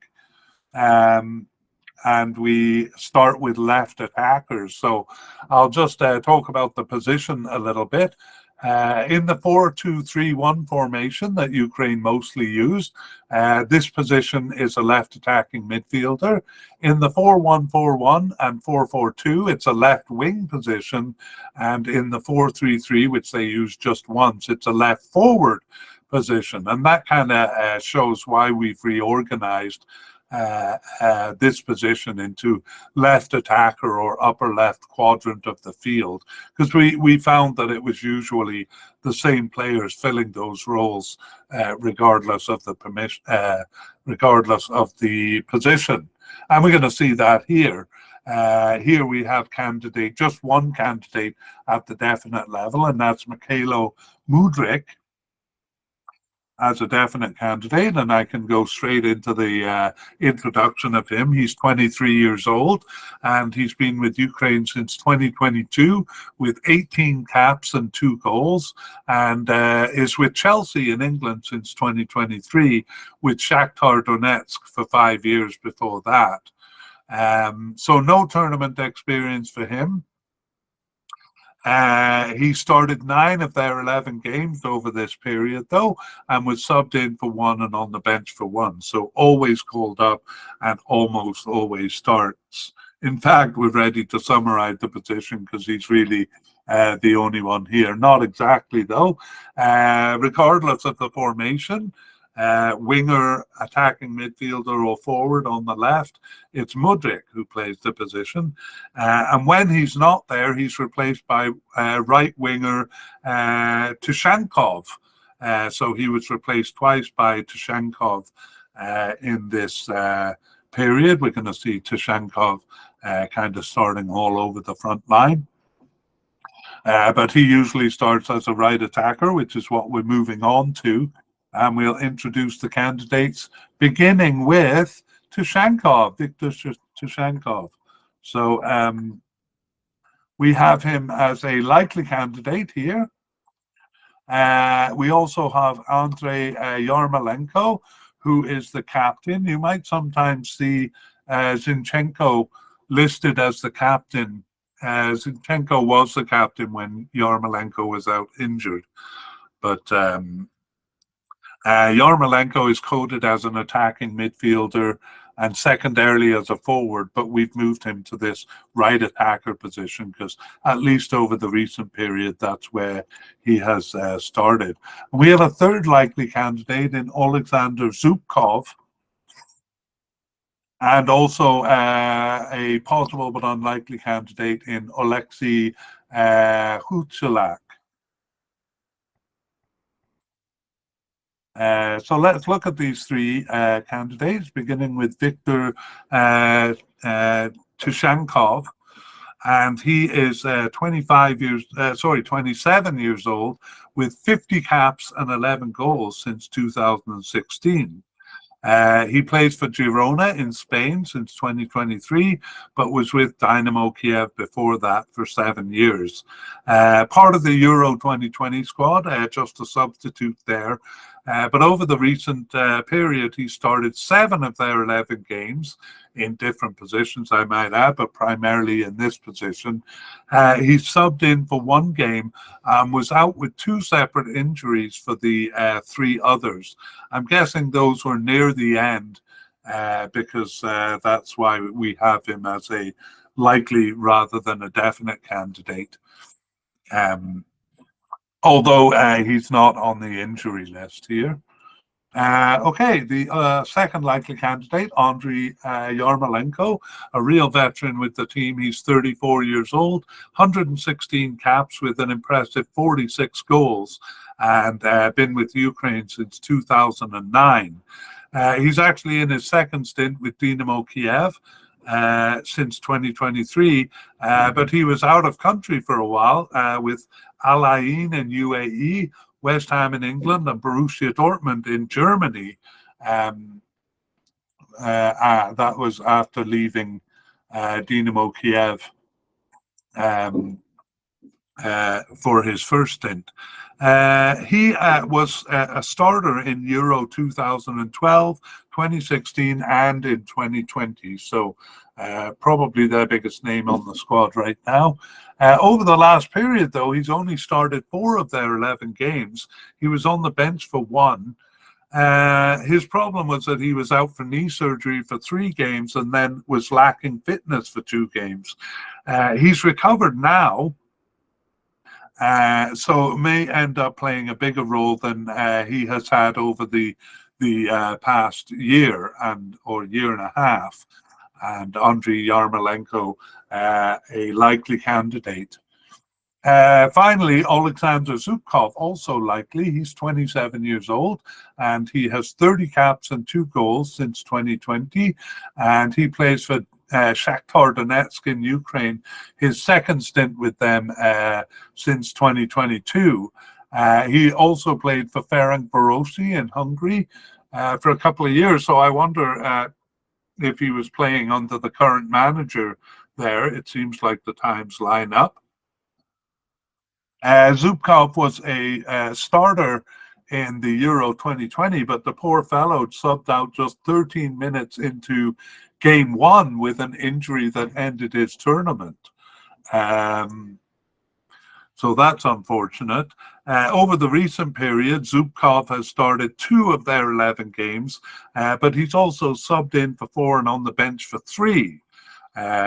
And we start with left attackers. So I'll just talk about the position a little bit. In the 4-2-3-1 formation that Ukraine mostly used, this position is a left attacking midfielder. In the 4-1-4-1 and 4-4-2, it's a left wing position. And in the 4-3-3, which they use just once, it's a left forward position. And that kind of shows why we've reorganized this position into left attacker or upper left quadrant of the field, because we found that it was usually the same players filling those roles regardless of the position. And we're going to see that here. Here we have just one candidate at the definite level, and that's Mykhailo Mudryk as a definite candidate, and I can go straight into the introduction of him. He's 23 years old, and he's been with Ukraine since 2022 with 18 caps and 2 goals, and is with Chelsea in England since 2023, with Shakhtar Donetsk for 5 years before that. So no tournament experience for him. He started 9 of their 11 games over this period, though, and was subbed in for 1 and on the bench for 1. So always called up and almost always starts. In fact, we're ready to summarize the position because he's really the only one here. Not exactly, though. Regardless of the formation, winger, attacking midfielder or forward on the left, it's Mudryk who plays the position. And when he's not there, he's replaced by right winger Tushankov. So he was replaced twice by Tushankov in this period. We're going to see Tushankov kind of starting all over the front line. But he usually starts as a right attacker, which is what we're moving on to. And we'll introduce the candidates, beginning with Tushankov, Viktor Tushankov. So we have him as a likely candidate here. We also have Andrei Yarmolenko, who is the captain. You might sometimes see Zinchenko listed as the captain. Zinchenko was the captain when Yarmolenko was out injured. But Yarmolenko is coded as an attacking midfielder and secondarily as a forward, but we've moved him to this right attacker position because at least over the recent period, that's where he has started. And we have a third likely candidate in Alexander Zubkov, and also a possible but unlikely candidate in Oleksiy Huchelak. So let's look at these three candidates, beginning with Viktor Tushankov. And he is 27 years old, with 50 caps and 11 goals since 2016. He plays for Girona in Spain since 2023, but was with Dynamo Kiev before that for 7 years. Part of the Euro 2020 squad, just a substitute there. But over the recent period, he started 7 of their 11 games in different positions, I might add, but primarily in this position. He subbed in for 1 game and was out with 2 separate injuries for the 3 others. I'm guessing those were near the end because that's why we have him as a likely rather than a definite candidate. Although he's not on the injury list here. Okay, the second likely candidate, Andriy Yarmolenko, a real veteran with the team. He's 34 years old, 116 caps with an impressive 46 goals, and been with Ukraine since 2009. He's actually in his second stint with Dynamo Kiev since 2023, but he was out of country for a while with Al Ain in UAE, West Ham in England, and Borussia Dortmund in Germany. That was after leaving Dynamo Kiev for his first stint. He was a starter in Euro 2012, 2016, and in 2020. So probably the biggest name on the squad right now. Over the last period, though, he's only started 4 of their 11 games. He was on the bench for 1. His problem was that he was out for knee surgery for 3 games and then was lacking fitness for 2 games. He's recovered now, so may end up playing a bigger role than he has had over the past year or year and a half. And Andriy Yarmolenko, a likely candidate. Finally, Alexander Zubkov, also likely. He's 27 years old, and he has 30 caps and 2 goals since 2020, and he plays for Shakhtar Donetsk in Ukraine, his second stint with them since 2022. He also played for Ferencvárosi in Hungary for a couple of years, so I wonder if he was playing under the current manager there. It seems like the times line up. Zubkov was a starter in the Euro 2020, but the poor fellow subbed out just 13 minutes into game 1 with an injury that ended his tournament. So that's unfortunate. Over the recent period, Zubkov has started 2 of their 11 games, but he's also subbed in for 4 and on the bench for 3.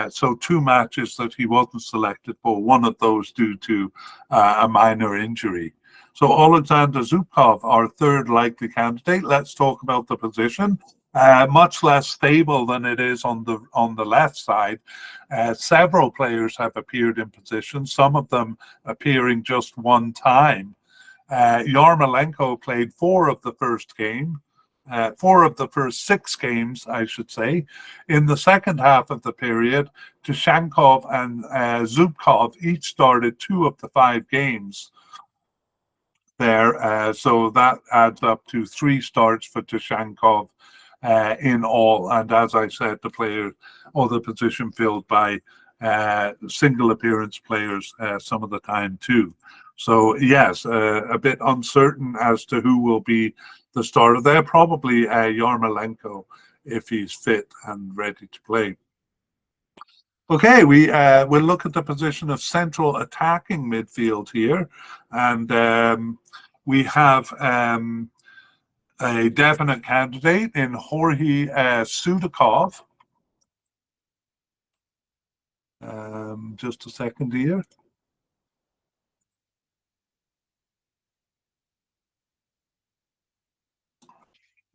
So 2 matches that he wasn't selected for, one of those due to a minor injury. So Alexander Zubkov, our third likely candidate. Let's talk about the position. Much less stable than it is on the left side. Several players have appeared in position, some of them appearing just 1 time. Yarmolenko played 4 of the first 6 games, I should say. In the second half of the period, Tushankov and Zubkov each started 2 of the 5 games there. So that adds up to 3 starts for Tushankov in all. And as I said, the player or the position filled by single appearance players some of the time too. So yes, a bit uncertain as to who will be the starter there. Probably Yarmolenko if he's fit and ready to play. Okay, we'll look at the position of central attacking midfield here, and we have a definite candidate in Georgy Sudakov. Just a second here.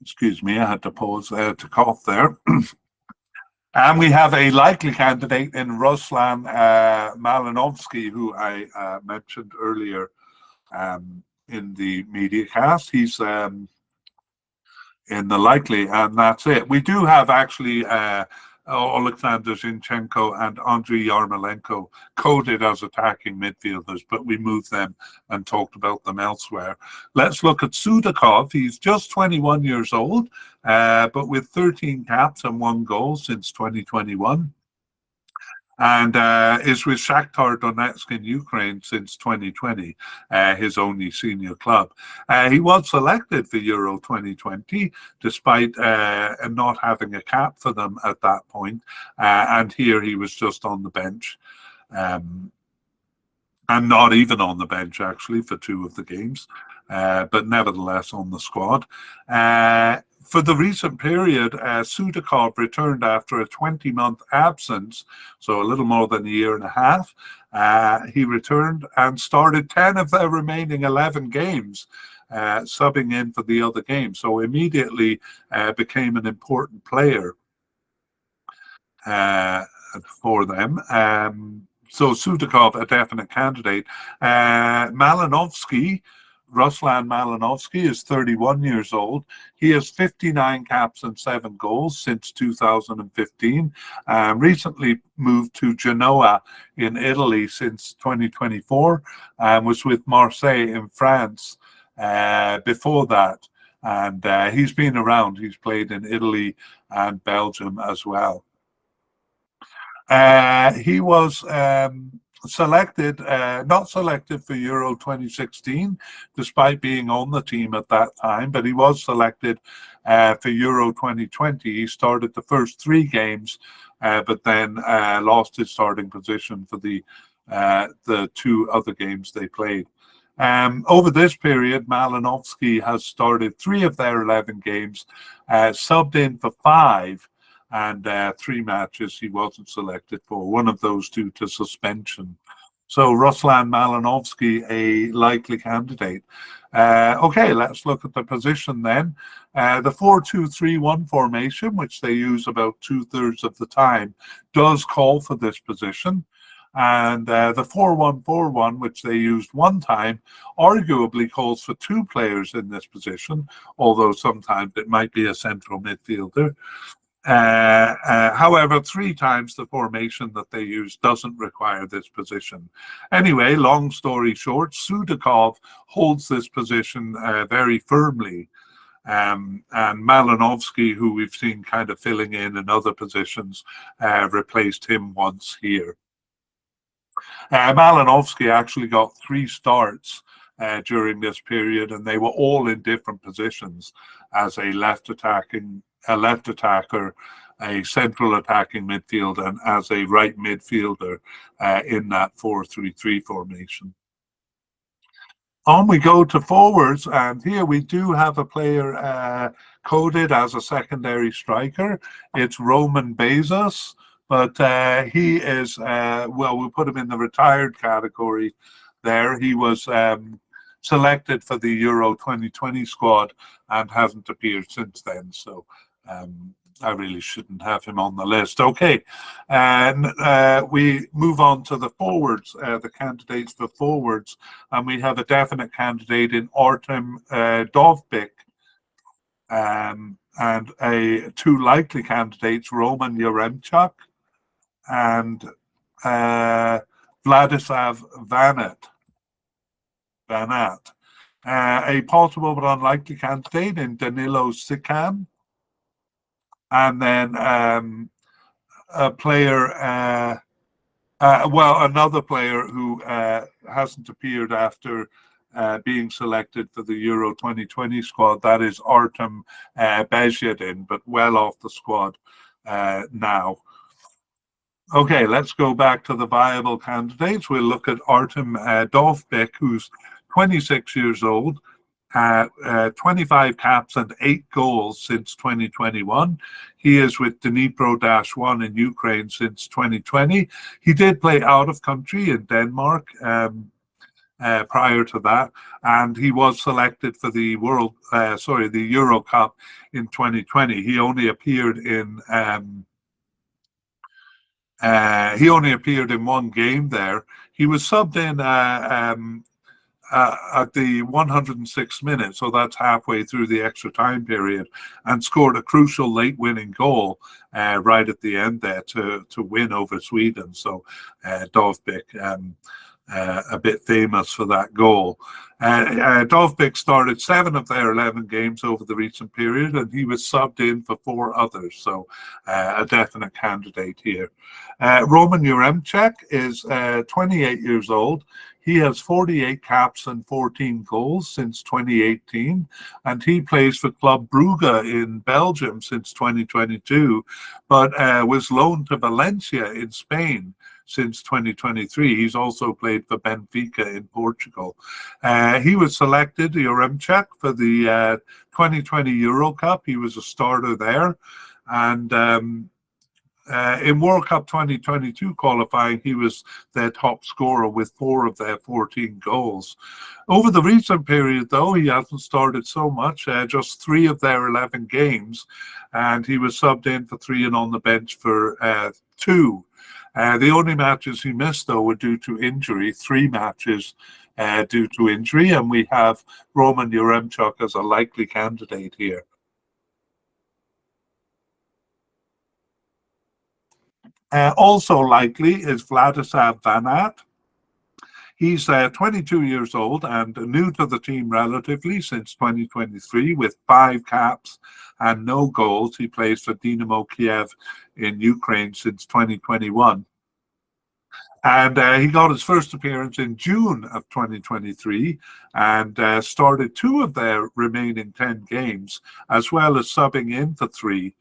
Excuse me, I had to pause there to cough there. And we have a likely candidate in Ruslan Malinovsky, who I mentioned earlier in the media cast. He's in the likely, and that's it. We do have actually Alexander Zinchenko and Andriy Yarmolenko coded as attacking midfielders, but we moved them and talked about them elsewhere. Let's look at Sudakov. He's just 21 years old, but with 13 caps and 1 goal since 2021. And is with Shakhtar Donetsk in Ukraine since 2020, his only senior club. He was selected for Euro 2020, despite not having a cap for them at that point. And here he was just on the bench. And not even on the bench, actually, for 2 of the games, but nevertheless on the squad. For the recent period, Sudakov returned after a 20-month absence, so a little more than a year and a half. He returned and started 10 of their remaining 11 games, subbing in for the other games. So immediately became an important player for them. So Sudakov, a definite candidate. Ruslan Malinovsky is 31 years old. He has 59 caps and 7 goals since 2015. Recently moved to Genoa in Italy since 2024 and was with Marseille in France before that. And he's been around. He's played in Italy and Belgium as well. He was not selected for Euro 2016, despite being on the team at that time, but he was selected for Euro 2020. He started the first 3 games, but then lost his starting position for the 2 other games they played. Over this period, Malinovsky has started 3 of their 11 games, subbed in for 5, and 3 matches he wasn't selected for, one of those due to suspension. So Ruslan Malinovsky, a likely candidate. Okay, let's look at the position then. The 4-2-3-1 formation, which they use about 2/3 of the time, does call for this position. And the 4-1-4-1, which they used one time, arguably calls for 2 players in this position, although sometimes it might be a central midfielder. However, 3 times the formation that they use doesn't require this position. Anyway, long story short, Sudakov holds this position very firmly. And Malinovsky, who we've seen kind of filling in other positions, replaced him once here. Malinovsky actually got 3 starts during this period, and they were all in different positions as a left attacker, a central attacking midfield, and as a right midfielder in that 4-3-3 formation. On we go to forwards, and here we do have a player coded as a secondary striker. It's Roman Bezos, but he is, well, we'll put him in the retired category there. He was selected for the Euro 2020 squad and hasn't appeared since then, so I really shouldn't have him on the list. Okay, and we move on to the forwards, the candidates for forwards, and we have a definite candidate in Artem Dovbyk, and 2 likely candidates, Roman Yaremchuk and Vladislav Vanat. A possible but unlikely candidate in Danilo Sikan. And then a player, another player who hasn't appeared after being selected for the Euro 2020 squad, that is Artem Bezhedin, but well off the squad now. Okay, let's go back to the viable candidates. We'll look at Artem Dovbyk, who's 26 years old. 25 caps and 8 goals since 2021. He is with Dnipro-1 in Ukraine since 2020. He did play out of country in Denmark prior to that, and he was selected for the the Euro Cup in 2020. He only appeared in one game there. He was subbed in at the 106th minute, so that's halfway through the extra time period, and scored a crucial late winning goal right at the end there to win over Sweden. So Dovbyk, a bit famous for that goal. Dovbyk started 7 of their 11 games over the recent period, and he was subbed in for 4 others, so a definite candidate here. Roman Yaremchuk is 28 years old. He has 48 caps and 14 goals since 2018, and he plays for Club Brugge in Belgium since 2022, but was loaned to Valencia in Spain since 2023. He's also played for Benfica in Portugal. He was selected, Yaremchuk, for the 2020 Euro Cup. He was a starter there. And in World Cup 2022 qualifying, he was their top scorer with 4 of their 14 goals. Over the recent period, though, he hasn't started so much, just 3 of their 11 games, and he was subbed in for 3 and on the bench for 2. The only matches he missed, though, were due to injury, 3 matches due to injury, and we have Roman Yaremchuk as a likely candidate here. Also likely is Vladislav Vanat. He's 22 years old and new to the team relatively since 2023 with 5 caps and no goals. He plays for Dynamo Kiev in Ukraine since 2021. And he got his first appearance in June of 2023 and started 2 of their remaining 10 games, as well as subbing in for 3.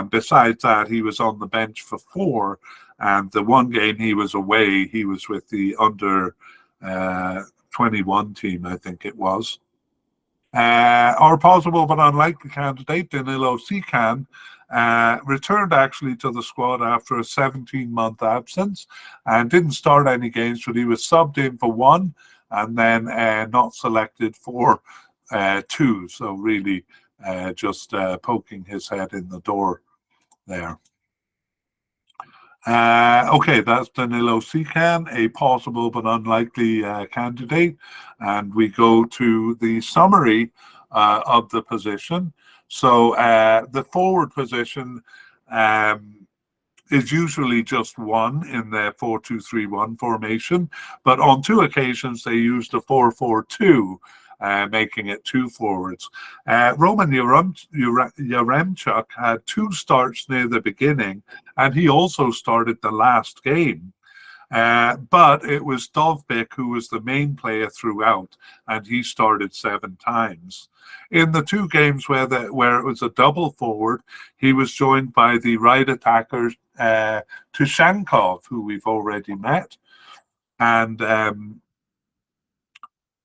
Besides that, he was on the bench for 4, and the 1 game he was away, he was with the under 21 team, I think it was. Our possible but unlikely candidate, Danilo Sican, returned actually to the squad after a 17-month absence and didn't start any games, but he was subbed in for 1 and then not selected for 2. So really just poking his head in the door there. Okay, that's Danilo Sican, a possible but unlikely candidate. And we go to the summary of the position. So the forward position is usually just 1 in their 4-2-3-1 formation, but on 2 occasions they used a 4-4-2. Making it 2 forwards. Roman Yaremchuk had 2 starts near the beginning, and he also started the last game. But it was Dovbyk who was the main player throughout, and he started 7 times. In the 2 games where it was a double forward, he was joined by the right attacker Tushankov, who we've already met, and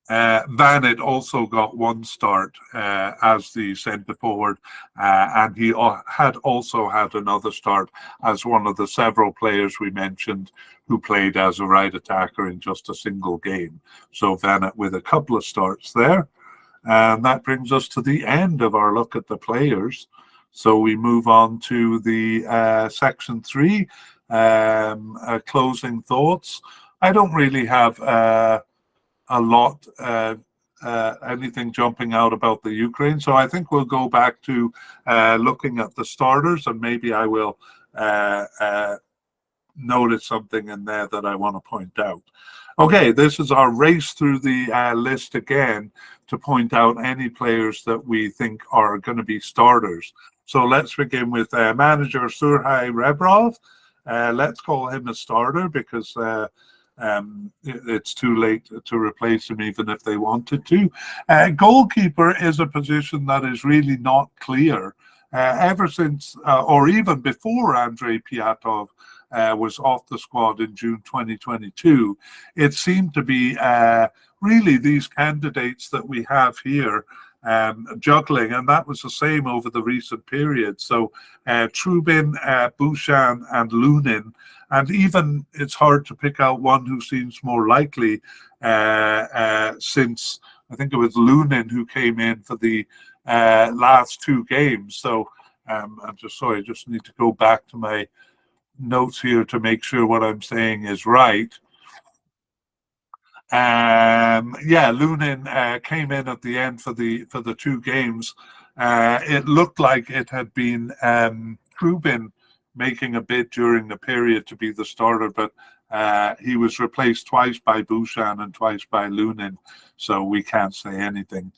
Vanat also got 1 start as the centre forward, and he had also had another start as one of the several players we mentioned who played as a right attacker in just a single game. So Vanat with a couple of starts there. And that brings us to the end of our look at the players. So we move on to the section 3, closing thoughts. I don't really have a lot, anything jumping out about the Ukraine. So I think we'll go back to looking at the starters, and maybe I will notice something in there that I want to point out. Okay, this is our race through the list again to point out any players that we think are going to be starters. So let's begin with manager Serhei Rebrov. Let's call him a starter because it's too late to replace him even if they wanted to. Goalkeeper is a position that is really not clear. Ever since, or even before Andrei Piatov was off the squad in June 2022, it seemed to be really these candidates that we have here juggling, and that was the same over the recent period. So Trubin, Bushan, and Lunin, and even it's hard to pick out one who seems more likely since I think it was Lunin who came in for the last 2 games. So I'm just sorry, I just need to go back to my notes here to make sure what I'm saying is right. Yeah, Lunin came in at the end for the two games. It looked like it had been Trubin making a bid during the period to be the starter, but he was replaced twice by Bouchan and twice by Lunin, so we can't say anything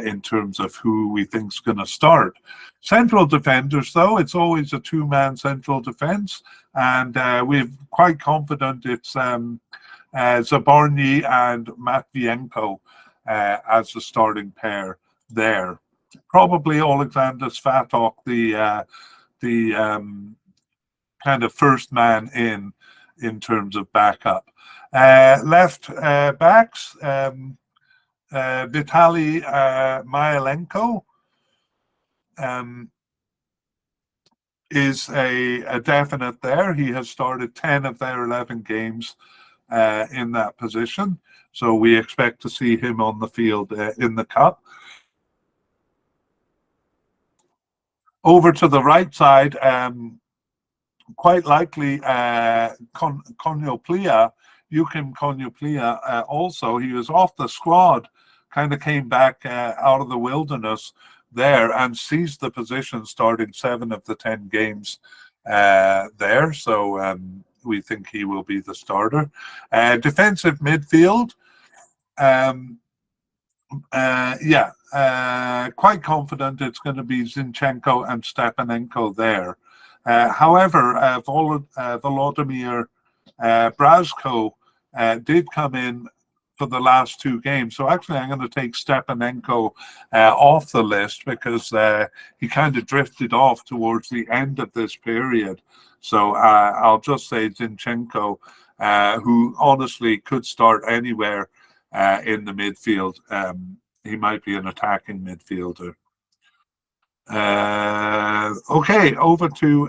in terms of who we think's going to start. Central defenders, though, it's always a two-man central defense, and we're quite confident it's Zabarny and Matvienko as the starting pair there. Probably Alexander Svatok, the kind of first man in terms of backup. Left backs, Vitaly Myelenko is a definite there. He has started 10 of their 11 games in that position. So we expect to see him on the field in the cup. Over to the right side, quite likely Konoplia, Yukim Konoplia also. He was off the squad, kind of came back out of the wilderness there and seized the position starting 7 of the 10 games there. So we think he will be the starter. Defensive midfield, quite confident it's going to be Zinchenko and Stepanenko there. However, Volodymyr Brazko did come in for the last 2 games. So actually, I'm going to take Stepanenko off the list because he kind of drifted off towards the end of this period. So I'll just say Zinchenko, who honestly could start anywhere in the midfield. He might be an attacking midfielder. Okay, over to,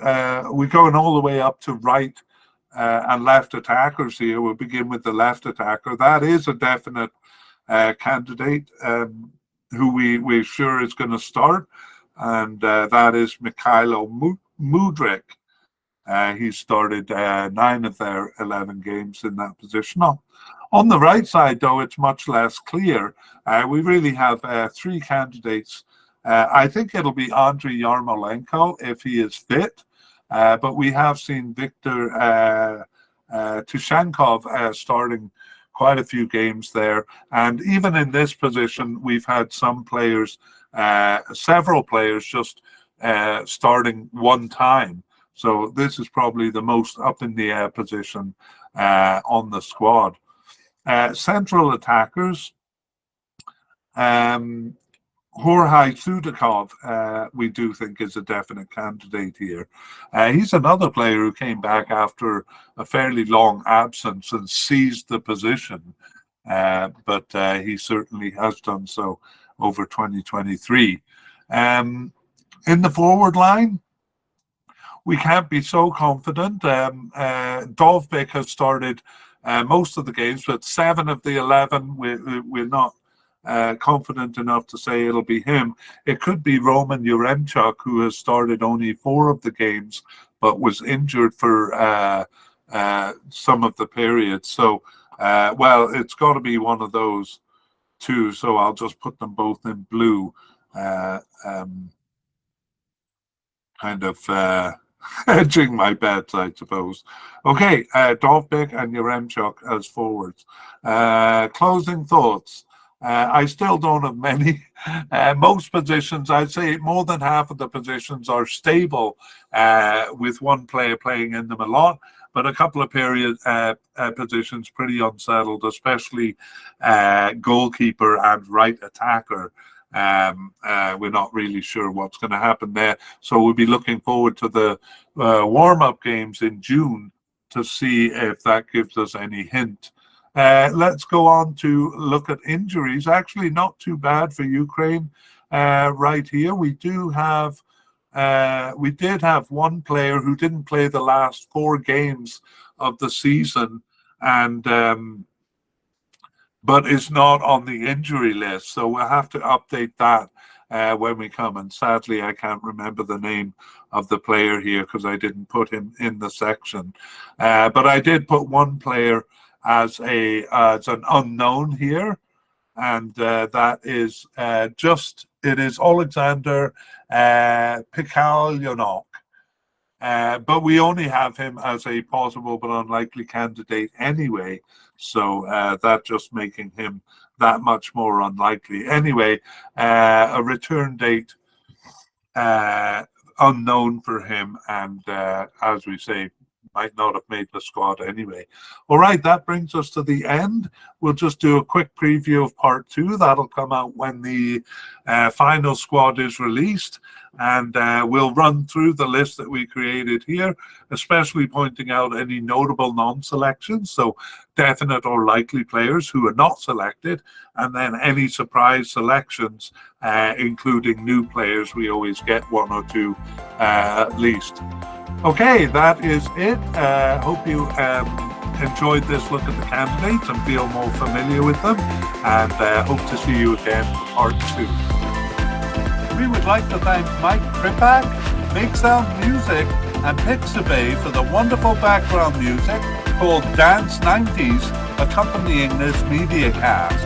we're going all the way up to right and left attackers here. We'll begin with the left attacker. That is a definite candidate who we're sure is going to start, and that is Mikhailo Mudryk. He started 9 of their 11 games in that position. On the right side, though, it's much less clear. We really have 3 candidates. I think it'll be Andriy Yarmolenko if he is fit, but we have seen Viktor Tushankov starting quite a few games there. And even in this position, we've had some players, several players just starting one time. So this is probably the most up in the air position on the squad. Central attackers, Jorge Sudakov, we do think is a definite candidate here. He's another player who came back after a fairly long absence and seized the position, but he certainly has done so over 2023. In the forward line, we can't be so confident. Dovbyk has started most of the games, but 7 of the 11, we're not confident enough to say it'll be him. It could be Roman Yaremchuk, who has started only 4 of the games, but was injured for some of the periods. So, well, it's got to be one of those 2. So I'll just put them both in blue. Kind of hedging my bets, I suppose. Okay, Dovbyk and Yaremchuk as forwards. Closing thoughts. I still don't have many. Most positions, I'd say more than half of the positions are stable with one player playing in them a lot, but a couple of positions pretty unsettled, especially goalkeeper and right attacker. We're not really sure what's going to happen there. So we'll be looking forward to the warm-up games in June to see if that gives us any hint. Let's go on to look at injuries. Actually, not too bad for Ukraine right here. We did have one player who didn't play the last 4 games of the season, and but is not on the injury list. So we'll have to update that when we come. And sadly, I can't remember the name of the player here because I didn't put him in the section. But I did put one player as an unknown here, and that is it is Alexander Pikalyonok. But we only have him as a possible but unlikely candidate anyway, so that just making him that much more unlikely. Anyway, a return date unknown for him, and as we say, might not have made the squad anyway. All right, that brings us to the end. We'll just do a quick preview of part 2. That'll come out when the final squad is released, and we'll run through the list that we created here, especially pointing out any notable non-selections, so definite or likely players who are not selected, and then any surprise selections, including new players. We always get 1 or 2 at least. Okay, that is it. Hope you enjoyed this look at the candidates and feel more familiar with them, and hope to see you again for part 2. We would like to thank Mike Kripak, Make Sound Music, and Pixabay for the wonderful background music called Dance 90s accompanying this media cast.